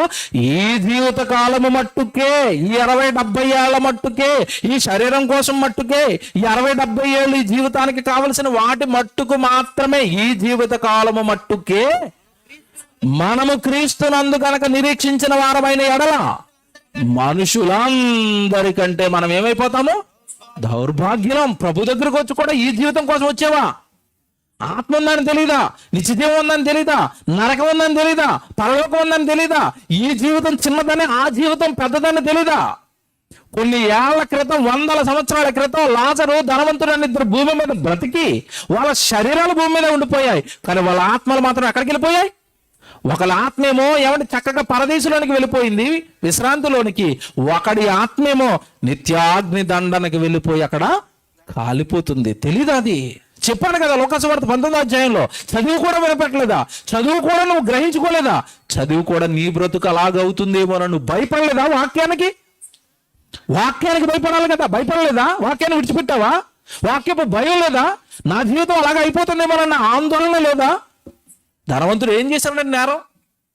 ఈ జీవిత కాలము మట్టుకే, ఈ 60-70 ఏళ్ల మట్టుకే, ఈ శరీరం కోసం మట్టుకే, ఈ 60-70 ఏళ్ళు ఈ జీవితానికి కావలసిన వాటి మట్టుకు మాత్రమే, ఈ జీవిత కాలము మట్టుకే మనము క్రీస్తునందు కనుక నిరీక్షించిన వారమైన ఎడల మనుషులందరికంటే మనం ఏమైపోతాము? దౌర్భాగ్యం. ప్రభు దగ్గరకు వచ్చి కూడా ఈ జీవితం కోసం వచ్చేవా? ఆత్మ ఉందని తెలీదా? నిత్యజీవం ఉందని తెలీదా? నరకం ఉందని తెలీదా? పరలోకం ఉందని తెలీదా? ఈ జీవితం చిన్నదని, ఆ జీవితం పెద్దదని తెలీదా? కొన్ని ఏళ్ల క్రితం, 100 సంవత్సరాల క్రితం లాజరు, ధనవంతుడు అని ఇద్దరు భూమి మీద బ్రతికి వాళ్ళ శరీరాలు భూమి మీద ఉండిపోయాయి, కానీ వాళ్ళ ఆత్మలు మాత్రం ఎక్కడికి వెళ్ళిపోయాయి? ఒకళ్ళ ఆత్మేమో ఏమంటే చక్కగా పరదేశంలోనికి వెళ్ళిపోయింది, విశ్రాంతిలోనికి. ఒకడి ఆత్మేమో నిత్యాగ్ని దండనకి వెళ్ళిపోయి అక్కడ కాలిపోతుంది. తెలీదు అది. చెప్పాను కదా లూకాసు వార్త 19వ అధ్యాయంలో. చదువు కూడా వినపెట్టలేదా? చదువు కూడా నువ్వు గ్రహించుకోలేదా? చదువు కూడా నీ బ్రతుకు అలాగవుతుందేమో నువ్వు భయపడలేదా? వాక్యానికి భయపడాలి కదా, భయపడలేదా? వాక్యాన్ని విడిచిపెట్టావా? వాక్యపు భయం లేదా? నా జీవితం అలాగ అయిపోతుందేమోనన్న ఆందోళన లేదా? ధనవంతుడు ఏం చేశాడంటే నేరం?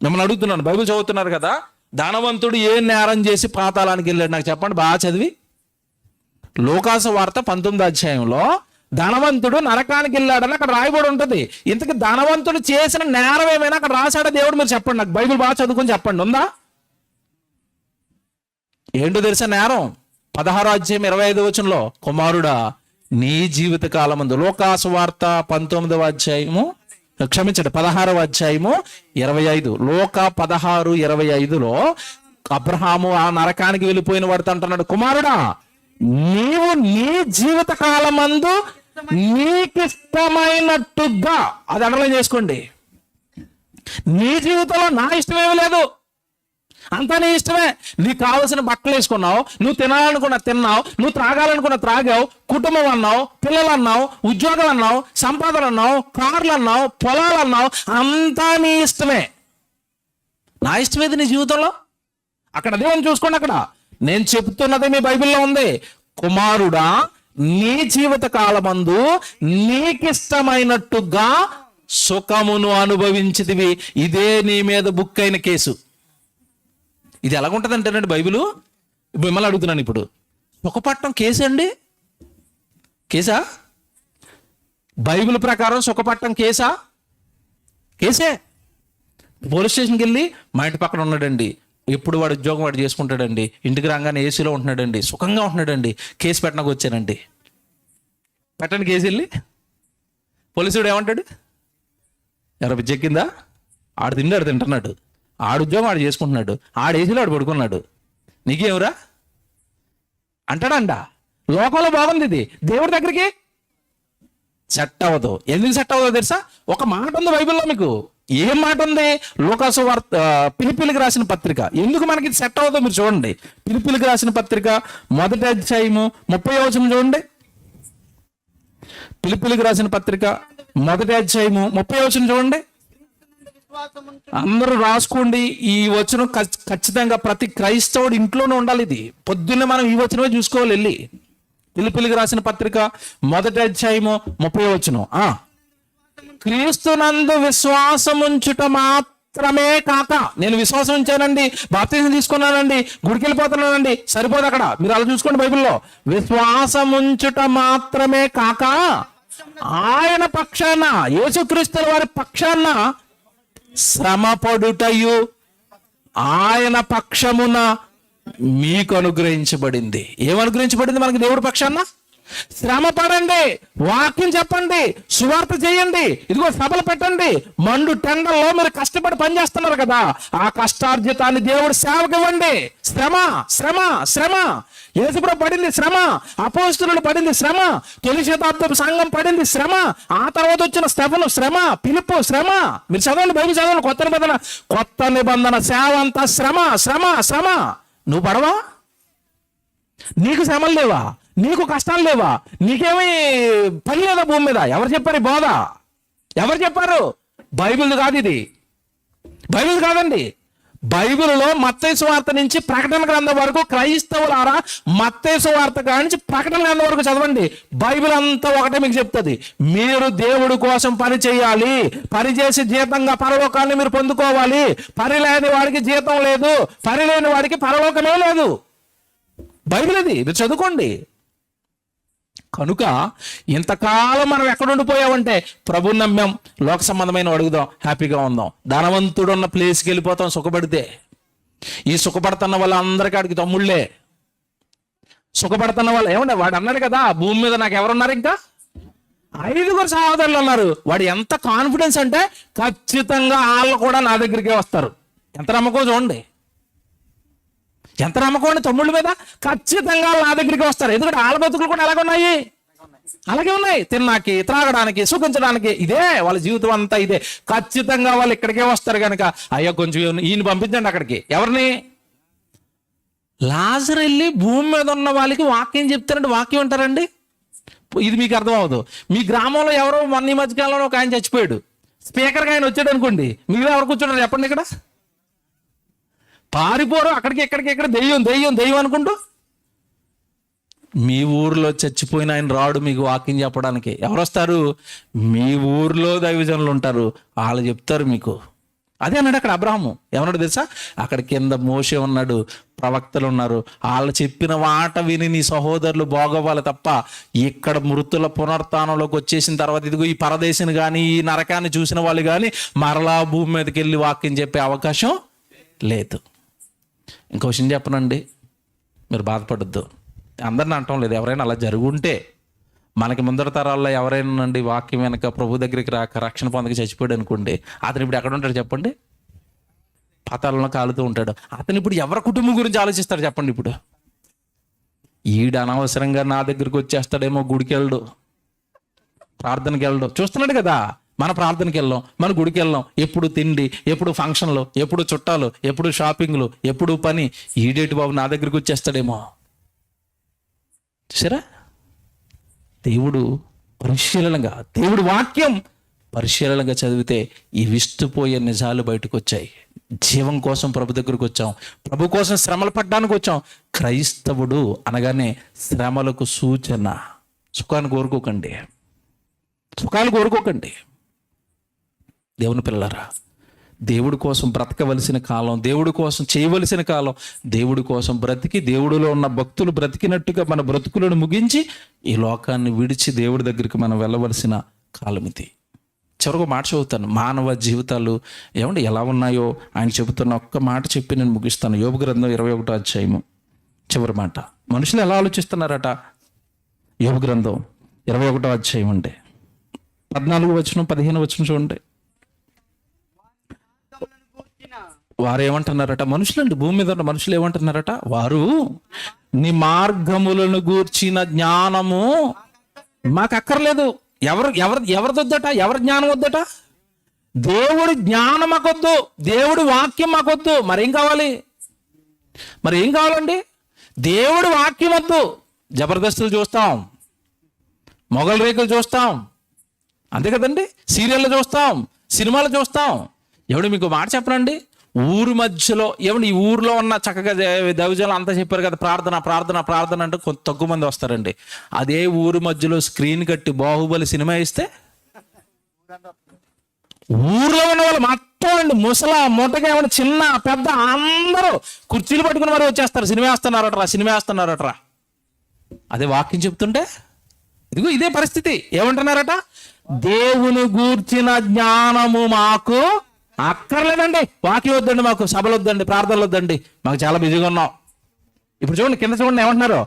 మిమ్మల్ని అడుగుతున్నాను, బైబిల్ చదువుతున్నారు కదా. ధనవంతుడు ఏ నేరం చేసి పాతాళానికి వెళ్ళాడు నాకు చెప్పండి, బాగా చదివి. లూకాసు వార్త 19వ అధ్యాయంలో ధనవంతుడు నరకానికి వెళ్ళాడని అక్కడ రాయబడి ఉంటుంది. ఇంతకు ధనవంతుడు చేసిన నేరం ఏమైనా అక్కడ రాశాడా దేవుడు? మీరు చెప్పండి నాకు, బైబిల్ బాగా చదువుకొని చెప్పండి, ఉందా? ఏంటో తెలుసా నేరం? 16వ అధ్యాయం 25వ వచనంలో, కుమారుడా నీ జీవిత కాలమందు. లూకాసు వార్త 19వ అధ్యాయము, క్షమించండి 16వ అధ్యాయము 25. లోక 16:25లో అబ్రహాము ఆ నరకానికి వెళ్ళిపోయిన వాడితో అంటున్నాడు, కుమారుడా నీవు నీ జీవిత కాలమందు నీకిష్టమైనట్టుగా, అది అండర్లైన్ చేసుకోండి. నీ జీవితంలో నా ఇష్టమేమి లేదు, అంతా నీ ఇష్టమే. నీకు కావలసిన బట్టలు వేసుకున్నావు, నువ్వు తినాలనుకున్న తిన్నావు, నువ్వు త్రాగాలనుకున్న త్రాగావు, కుటుంబం అన్నావు, పిల్లలు అన్నావు, ఉద్యోగాలు అన్నావు, సంపాదన అన్నావు, కార్లు అన్నావు, పొలాలు అన్నావు, అంతా నీ ఇష్టమే. నా ఇష్టమేది నీ జీవితంలో? అక్కడ దేవుని చూసుకోండి. అక్కడ నేను చెప్తున్నది మీ బైబిల్లో ఉంది. కుమారుడా నీ జీవిత కాలమందు నీకిష్టమైనట్టుగా సుఖమును అనుభవించితివి. ఇదే నీ మీద బుక్ అయిన కేసు. ఇది ఎలాగుంటుంది అంటేనండి బైబిలు, మిమ్మల్ని అడుగుతున్నాను ఇప్పుడు, సుఖపట్టం కేసు అండి? కేసా? బైబిల్ ప్రకారం సుఖపట్టం కేసా? కేసే. పోలీస్ స్టేషన్కి వెళ్ళి మా ఇంటి పక్కన ఉన్నాడండి, ఎప్పుడు వాడు ఉద్యోగం వాడు చేసుకుంటాడండి, ఇంటికి రాగానే ఏసీలో ఉంటున్నాడండి, సుఖంగా ఉంటున్నాడండి, కేసు పెట్టడానికి వచ్చానండి. పెట్టండి కేసు. వెళ్ళి పోలీసుడు ఏమంటాడు? ఎవరో పిచ్చెక్కిందా? ఆడు తిండి ఆడు తింటున్నాడు, ఆడు ఉద్యోగం ఆడు చేసుకుంటున్నాడు, ఆడు ఏసీలో ఆడు పడుకున్నాడు, నీకేమరా అంటాడంట. లోకంలో బాగుంది, ఇది దేవుడి దగ్గరికి సెట్ అవ్వదు. ఎందుకు సెట్ అవ్వదో తెలుసా? ఒక మాట ఉంది బైబిల్లో. మీకు ఏం మాట ఉంది? లూకాసు వార్త, ఫిలిప్పీలకు రాసిన పత్రిక. ఎందుకు మనకి సెట్ అవ్వదో మీరు చూడండి. ఫిలిప్పీలకు రాసిన పత్రిక 1వ అధ్యాయము 30వ వచనం చూడండి. ఫిలిప్పీలకు రాసిన పత్రిక 1వ అధ్యాయము 30వ వచనం చూడండి. అందరూ రాసుకోండి. ఈ వచనం ఖచ్చితంగా ప్రతి క్రైస్తవుడు ఇంట్లోనే ఉండాలి. ఇది పొద్దున్నే మనం ఈ వచనమే చూసుకోవాలి. వెళ్ళి ఫిలిప్పీలకు రాసిన పత్రిక 1వ అధ్యాయము 30వ వచనం. క్రీస్తునందు విశ్వాసముంచుట మాత్రమే కాక, నేను విశ్వాసం ఉంచానండి, బాప్తిజం తీసుకున్నానండి, గుడికి వెళ్ళిపోతున్నానండి, సరిపోదు అక్కడ. మీరు అలా చూసుకోండి బైబిల్లో. విశ్వాసముంచుట మాత్రమే కాక ఆయన పక్షాన, యేసుక్రీస్తుల వారి పక్షాన శ్రమపడుటయు ఆయన పక్షమున మీకు అనుగ్రహించబడింది. ఏమనుగ్రహించబడింది మనకి దేవుడి పక్షాన? శ్రమ పడండి, వాక్యం చెప్పండి, సువార్త చేయండి, ఇదిగో సభలు పెట్టండి, మండు టెండల్లో మీరు కష్టపడి పనిచేస్తున్నారు కదా, ఆ కష్టార్జితాన్ని దేవుడు సేవకు ఇవ్వండి. శ్రమ శ్రమ శ్రమ. యేసుప్రభు పడింది శ్రమ, అపోస్తలులు పడింది శ్రమ, తొలి శతాబ్దపు సంఘం పడింది శ్రమ, ఆ తర్వాత వచ్చిన స్టెఫను శ్రమ, పిలుపు శ్రమ. మీరు చదవండి బైబిల్ చదవండి. కొత్త నిబంధన సేవ అంతా శ్రమ శ్రమ శ్రమ. నువ్వు పడవా? నీకు శ్రమలు లేవా? నీకు కష్టాలు లేవా? నీకేమీ పని లేదా భూమి మీద? ఎవరు చెప్పారు ఈ బోధ? ఎవరు చెప్పారు? బైబిల్ కాదు ఇది, బైబిల్ కాదండి. బైబిల్లో మత్తయి సువార్త నుంచి ప్రకటన గ్రంథం వరకు, క్రైస్తవులారా మత్తయి సువార్త కాడి నుంచి ప్రకటన గ్రంథం వరకు చదవండి. బైబిల్ అంతా ఒకటే మీకు చెప్తుంది. మీరు దేవుడి కోసం పని చేయాలి, పని చేసి జీతంగా పరలోకాన్ని మీరు పొందుకోవాలి. పని లేని వాడికి జీతం లేదు, పని లేని వాడికి పరలోకమే లేదు. బైబిల్ ఇది, మీరు చదువుకోండి. కనుక ఇంతకాలం మనం ఎక్కడ ఉండిపోయామంటే, ప్రభు నమ్మాం, లోక సంబంధమైన అడుగుదాం, హ్యాపీగా ఉందాం, ధనవంతుడు ఉన్న ప్లేస్కి వెళ్ళిపోతాం సుఖపడితే. ఈ సుఖపడుతున్న వాళ్ళ అందరికీ ఆడికి తమ్ముళ్ళే. సుఖపడుతున్న వాళ్ళు ఏమంటే, వాడు అన్నాడు కదా భూమి మీద నాకు ఎవరున్నారు, ఇంకా 5 సహోదరులు ఉన్నారు. వాడు ఎంత కాన్ఫిడెన్స్ అంటే, ఖచ్చితంగా వాళ్ళు కూడా నా దగ్గరికే వస్తారు. ఎంత నమ్మకం చూడండి. ఎంత నమ్మకం అండి తమ్ముళ్ళ మీద? ఖచ్చితంగా నా దగ్గరికి వస్తారు. ఎందుకంటే వాళ్ళ బతుకులు కూడా ఎలాగ ఉన్నాయి, అలాగే ఉన్నాయి. తిన్నాకి, త్రాగడానికి, సుఖించడానికి, ఇదే వాళ్ళ జీవితం అంతా ఇదే. ఖచ్చితంగా వాళ్ళు ఇక్కడికే వస్తారు కనుక అయ్యో కొంచెం ఈయన పంపించండి అక్కడికి. ఎవరిని? లాజరు వెళ్ళి భూమి మీద ఉన్న వాళ్ళకి వాక్యం చెప్తారంటే వాక్యం అంటారండి. ఇది మీకు అర్థం అవ్వదు. మీ గ్రామంలో ఎవరో మొన్న ఈ మధ్యకాలంలో ఒక ఆయన చచ్చిపోయాడు, స్పీకర్గా ఆయన వచ్చాడు అనుకోండి, మీరు ఎవరు కూర్చుంటారు చెప్పండి? ఇక్కడ పారిపోరు, అక్కడికి ఇక్కడికి ఇక్కడ దెయ్యం దెయ్యం దెయ్యం అనుకుంటూ. మీ ఊర్లో చచ్చిపోయిన ఆయన రాడు మీకు వాక్యం చెప్పడానికి. ఎవరు వస్తారు? మీ ఊర్లో దైవజనులు ఉంటారు, వాళ్ళు చెప్తారు మీకు. అదే అన్నాడు అక్కడ అబ్రాహాము. ఏమన్నాడు తెలుసా? అక్కడ కింద మోషే ఉన్నాడు, ప్రవక్తలు ఉన్నారు, వాళ్ళు చెప్పిన మాట విని నీ సహోదరులు బాగోవాలి తప్ప ఇక్కడ మృతుల పునరుత్థానంలోకి వచ్చేసిన తర్వాత ఇదిగో ఈ పరదేశిని కానీ ఈ నరకాన్ని చూసిన వాళ్ళు కానీ మరలా భూమి మీదకి వెళ్ళి వాక్యం చెప్పే అవకాశం లేదు. ఇంకో విషయం చెప్పనండి, మీరు బాధపడద్దు. అందరిని అంటాం లేదు, ఎవరైనా అలా జరుగుంటే మనకి ముందర తరాల్లో ఎవరైనా అండి వాక్యం వెనక ప్రభు దగ్గరికి రాక రక్షణ పొందక చచ్చిపోయాడు అనుకోండి, అతను ఇప్పుడు ఎక్కడ ఉంటాడు చెప్పండి? పాతాళంలో కాలుతూ ఉంటాడు. అతను ఇప్పుడు ఎవరి కుటుంబం గురించి ఆలోచిస్తాడు చెప్పండి? ఇప్పుడు ఈడు అనవసరంగా నా దగ్గరికి వచ్చేస్తాడేమో, గుడికి వెళ్ళడు, ప్రార్థనకి వెళ్ళడు. చూస్తున్నాడు కదా, మన ప్రార్థనకి వెళ్ళాం, మన గుడికి వెళ్ళాం, ఎప్పుడు తిండి, ఎప్పుడు ఫంక్షన్లు, ఎప్పుడు చుట్టాలు, ఎప్పుడు షాపింగ్లు, ఎప్పుడు పని. ఈడేటి బాబు నా దగ్గరికి వచ్చేస్తాడేమో. చూసారా? దేవుడు పరిశీలనగా, దేవుడు వాక్యం పరిశీలనగా చదివితే ఈ విస్తుపోయే నిజాలు బయటకు వచ్చాయి. జీవం కోసం ప్రభు దగ్గరకు వచ్చాం, ప్రభు కోసం శ్రమలు పడ్డానికి వచ్చాం. క్రైస్తవుడు అనగానే శ్రమలకు సూచన. సుఖాన్ని కోరుకోకండి, సుఖాలు కోరుకోకండి. దేవుని పిల్లలారా, దేవుడి కోసం బ్రతకవలసిన కాలం, దేవుడి కోసం చేయవలసిన కాలం, దేవుడి కోసం బ్రతికి దేవుడిలో ఉన్న భక్తులు బ్రతికినట్టుగా మన బ్రతుకులను ముగించి ఈ లోకాన్ని విడిచి దేవుడి దగ్గరికి మనం వెళ్ళవలసిన కాలం ఇది. చివరికి మాట చదువుతాను. మానవ జీవితాలు ఏమంటే ఎలా ఉన్నాయో ఆయన చెబుతున్న ఒక్క మాట చెప్పి నేను ముగిస్తాను. యోబు గ్రంథం 21వ అధ్యాయము చివరి మాట. మనుషులు ఎలా ఆలోచిస్తున్నారట? యోబు గ్రంథం 21వ అధ్యాయం అంటే 14 వచనం 15 వచనం చూడండి. వారు ఏమంటున్నారట? మనుషులండి, భూమి మీద ఉన్న మనుషులు ఏమంటున్నారట? వారు నీ మార్గములను గూర్చిన జ్ఞానము మాకు అక్కర్లేదు. ఎవరిది వద్దట? ఎవరి జ్ఞానం వద్దట? దేవుడి జ్ఞానం మాకొద్దు, దేవుడి వాక్యం మాకొద్దు. మరేం కావాలి? మరి ఏం కావాలండి? దేవుడి వాక్యం వద్దు. జబర్దస్తులు చూస్తాం, మొగల్ రేకులు చూస్తాం, అంతే కదండి, సీరియళ్ళు చూస్తాం, సినిమాలు చూస్తాం. ఎవడు మీకు మాట చెప్పనండి, ఊరు మధ్యలో ఏమండి ఈ ఊర్లో ఉన్న చక్కగా దైవజనులు అంతా చెప్పారు కదా ప్రార్థన ప్రార్థన ప్రార్థన అంటే కొంత తక్కువ మంది వస్తారండి. అదే ఊరు మధ్యలో స్క్రీన్ కట్టి బాహుబలి సినిమా ఇస్తే ఊర్లో ఉన్న వాళ్ళు మొత్తం అండి, ముసలా మొట్టగా ఏమన్నా చిన్న పెద్ద అందరూ కుర్చీలు పట్టుకుని మరి వచ్చేస్తారు. సినిమా వేస్తున్నారట్రా, సినిమా వేస్తున్నారట్రా. అదే వాక్యం చెప్తుంటే ఇదిగో ఇదే పరిస్థితి. ఏమంటున్నారట? దేవుని గూర్చిన జ్ఞానము మాకు అక్కర్లేదండి, వాక్యం వద్దండి, మాకు సభలు వద్దండి, ప్రార్థనలు వద్దండి, మాకు చాలా బిజీగా ఉన్నాం. ఇప్పుడు చూడండి, కింద చూడండి ఏమంటున్నారు?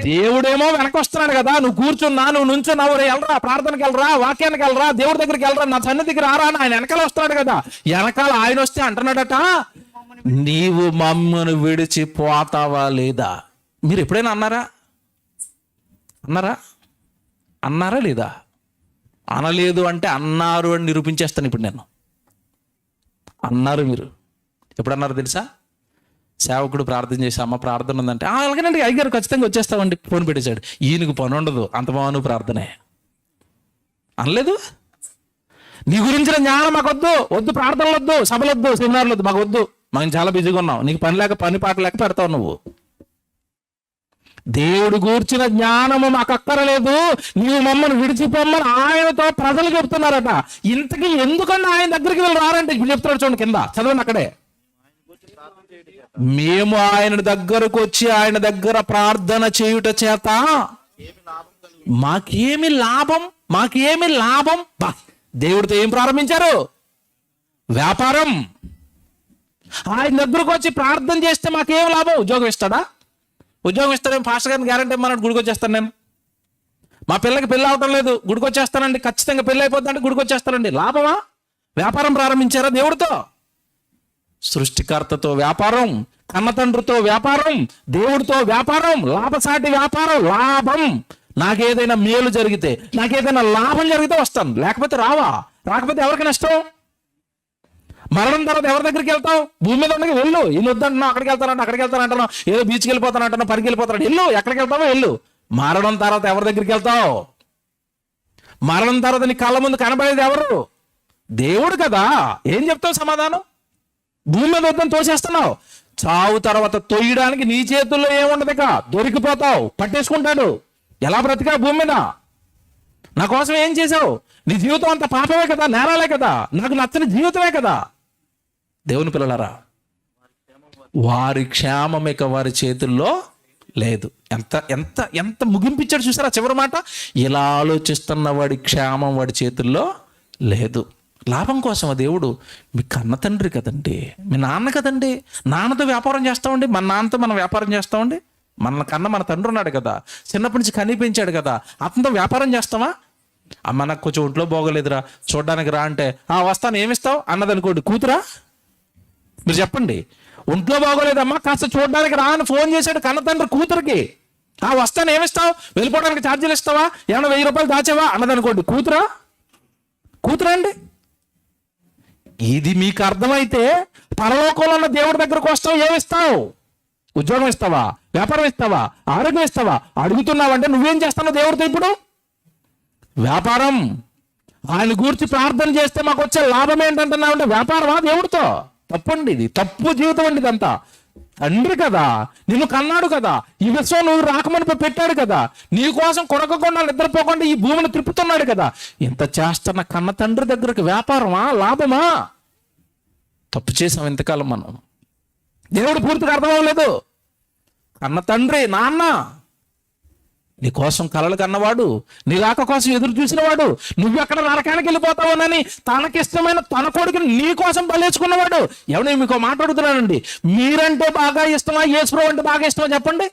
దేవుడేమో వెనక వస్తున్నాడు కదా, నువ్వు కూర్చున్నా, నువ్వు నుంచున్నావు, వెళ్ళరా ప్రార్థనకి వెళ్ళరా, వాక్యానికి వెళ్ళరా, దేవుడి దగ్గరికి వెళ్ళరా, నా సన్నిధికి రారా అని ఆయన వెనకాల వస్తున్నాడు కదా. వెనకాల ఆయన వస్తే అంటున్నాడట, నీవు మమ్మను విడిచి పోతావా లేదా? మీరు ఎప్పుడైనా అన్నారా? అన్నారా లేదా? అనలేదు అంటే అన్నారు అని నిరూపించేస్తాను ఇప్పుడు నేను. అన్నారు. మీరు ఎప్పుడు అన్నారు తెలుసా? సేవకుడు ప్రార్థన చేసి అమ్మ ప్రార్థన ఉందంటే అలాగేనండి అయ్యగారు ఖచ్చితంగా వచ్చేస్తామండి, ఫోన్ పెట్టేశాడు. ఈయనకు పని ఉండదు, అంత బాను ప్రార్థనే అనలేదు. నీ గురించిన జ్ఞానం మాకు వద్దు, వద్దు ప్రార్థనలు వద్దు, సభలు వద్దు, సెమినార్లు వద్దు, మాకు వద్దు, మనం చాలా బిజీగా ఉన్నాం, నీకు పని లేక పని పాట లేక పెడతావు నువ్వు. దేవుడు గూర్చిన జ్ఞానము మాకు అక్కరలేదు, నీవు మమ్మల్ని విడిచిపోమ్మని ఆయనతో ప్రజలు చెప్తున్నారట. ఇంతకీ ఎందుకన్నా ఆయన దగ్గరికి వెళ్ళి రారంటే ఇప్పుడు చెప్తున్నాడు చూడండి, కింద చదవండి అక్కడే. మేము ఆయన దగ్గరకు వచ్చి ఆయన దగ్గర ప్రార్థన చేయుట చేత మాకేమి లాభం? మాకేమి లాభం? దేవుడితో ఏం ప్రారంభించారు? వ్యాపారం. ఆయన దగ్గరకు వచ్చి ప్రార్థన చేస్తే మాకేం లాభం? ఉద్యోగం ఇస్తాడా? ఉద్యోగం ఇస్తాడేమో, పాస్టర్ గారిని గ్యారంటీ ఇమ్మన్నాడు, గుడికి వచ్చేస్తాను నేను. మా పిల్లకి పెళ్ళి అవటం లేదు, గుడికి వచ్చేస్తానండి, ఖచ్చితంగా పెళ్ళి అయిపోతుందంటే గుడికి వచ్చేస్తానండి. లాభమా? వ్యాపారం ప్రారంభించారా దేవుడితో? సృష్టికర్తతో వ్యాపారం, కన్నతండ్రితో వ్యాపారం, దేవుడితో వ్యాపారం, లాభసాటి వ్యాపారం. లాభం, నాకేదైనా మేలు జరిగితే, నాకేదైనా లాభం జరిగితే వస్తాను, లేకపోతే రాకపోతే ఎవరికి నష్టం? మరణం తర్వాత ఎవరి దగ్గరికి వెళ్తావు? భూమి మీద ఉండగా వెళ్ళు. ఇల్లు వద్దంటున్నావు, అక్కడికి వెళ్తానంటున్నావు, ఏదో బీచ్కి వెళ్ళిపోతానంటున్నావు, పనికి వెళ్ళిపోతాడు, వెళ్ళు. ఎక్కడికి వెళ్తావో వెళ్ళు. మరణం తర్వాత ఎవరి దగ్గరికి వెళ్తావు? మరణం తర్వాత నీ కళ్ళ ముందు కనబడేది ఎవరు? దేవుడు కదా. ఏం చెప్తావు సమాధానం? భూమి మీద వద్దని తోసేస్తున్నావు. చావు తర్వాత తొయ్యడానికి నీ చేతుల్లో ఏముండదు, ఇక దొరికిపోతావు, పట్టేసుకుంటాడు. ఎలా బ్రతికా భూమి మీద? నా కోసం ఏం చేశావు? నీ జీవితం అంత పాపమే కదా, నేరాలే కదా, నాకు నచ్చని జీవితమే కదా. దేవుని పిల్లలారా, వారి క్షేమం ఇక వారి చేతుల్లో లేదు. ఎంత ఎంత ఎంత ముగింపిచ్చాడు చూసారా చివరి మాట? ఇలా ఆలోచిస్తున్న వాడి క్షేమం వాడి చేతుల్లో లేదు. లాభం కోసం దేవుడు మీ కన్న తండ్రి కదండి, మీ నాన్న కదండి. నాన్నతో వ్యాపారం చేస్తామండి, మన నాన్నతో మనం వ్యాపారం చేస్తామండి. మన కన్న మన తండ్రి ఉన్నాడు కదా, చిన్నప్పటి నుంచి కనిపించాడు కదా, అతనితో వ్యాపారం చేస్తామా? అమ్మ నాకు కొంచెం ఒంట్లో బాగోలేదురా, చూడడానికి రా అంటే వస్తాను, ఏమిస్తావు అన్నదనుకోండి, కూతురా? మీరు చెప్పండి. ఒంట్లో బాగోలేదమ్మా, కాస్త చూడడానికి రా అని ఫోన్ చేశాడు కన్న తండ్రి కూతురికి. వస్తాను, ఏమిస్తావు? వెళ్ళిపోవడానికి ఛార్జీలు ఇస్తావా? ఏమన్నా 1000 రూపాయలు దాచావా అన్నదనుకోండి, కూతురా అండి? ఇది మీకు అర్థమైతే పరలోకంలో ఉన్న దేవుడి దగ్గరకు వస్తావు, ఏమిస్తావు? ఉద్యోగం ఇస్తావా? వ్యాపారం ఇస్తావా? ఆరోగ్యం ఇస్తావా? అడుగుతున్నావంటే నువ్వేం చేస్తావు దేవుడితో? ఇప్పుడు వ్యాపారం. ఆయన గురించి ప్రార్థన చేస్తే మాకు వచ్చే లాభం ఏంటంటున్నావు అంటే వ్యాపారమా దేవుడితో? తప్పండి, ఇది తప్పు జీవితం అండి. ఇదంతా తండ్రి కదా, నిన్ను కన్నాడు కదా, ఈ విశ్వం నువ్వు రాకమని పెట్టాడు కదా, నీ కోసం కొరకకుండా నిద్రపోకుండా ఈ భూమిని తిప్పుతున్నాడు కదా. ఇంత చేస్తున్న కన్న తండ్రి దగ్గరకు వ్యాపారమా, లాభమా? తప్పు చేసాం ఇంతకాలం మనం. దేవుడు పూర్తిగా అర్థం అవ్వలేదు. కన్న తండ్రి, నాన్న, నీ కోసం కలలు కన్నవాడు, నీ రాక కోసం ఎదురు చూసినవాడు, నువ్వెక్కడ నరకానికి వెళ్ళిపోతావునని తనకిష్టమైన తన కొడుకుని నీ కోసం బలేచుకున్నవాడు. ఎవరు మీకు మాట్లాడుతున్నానండి, మీరంటే బాగా ఇష్టమా, యేసుప్రభు అంటే బాగా ఇష్టమా చెప్పండి?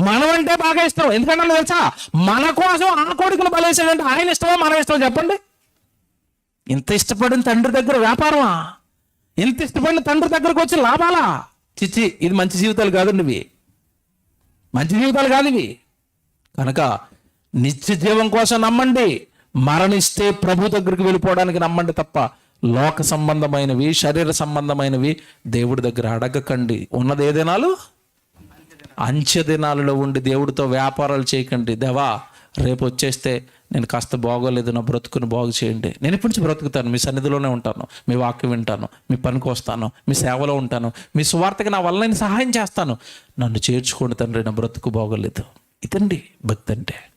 మనం అంటే బాగా ఇష్టం. ఎందుకంటే తెలుసా, మన కోసం ఆ కొడుకును బలేసాడంటే ఆయన ఇష్టమా మనం ఇష్టమా చెప్పండి? ఇంత ఇష్టపడిన తండ్రి దగ్గర వ్యాపారమా? ఇంత ఇష్టపడిన తండ్రి దగ్గరకు వచ్చి లాభాలా? చిచ్చి, ఇది మంచి జీవితాలు కాదండి, ఇవి మంచి జీవితాలు కాదు ఇవి. కనుక నిత్య జీవం కోసం నమ్మండి, మరణిస్తే ప్రభు దగ్గరికి వెళ్ళిపోవడానికి నమ్మండి తప్ప లోక సంబంధమైనవి, శరీర సంబంధమైనవి దేవుడి దగ్గర అడగకండి. ఉన్నది ఏ దినాలు? అంచె దినాలలో ఉండి దేవుడితో వ్యాపారాలు చేయకండి. దేవా, రేపు వచ్చేస్తే నేను కాస్త బాగోలేదు, నా బ్రతుకుని బాగు చేయండి. నేను ఇప్పటి నుంచి బ్రతుకుతాను, మీ సన్నిధిలోనే ఉంటాను, మీ వాక్యం వింటాను, మీ పనికి వస్తాను, మీ సేవలో ఉంటాను, మీ సువార్తకి నా వల్ల నేను సహాయం చేస్తాను. నన్ను చేర్చుకోండి తండ్రి, నా బ్రతుకు బాగోలేదు. ఇదండి భక్తి అంటే.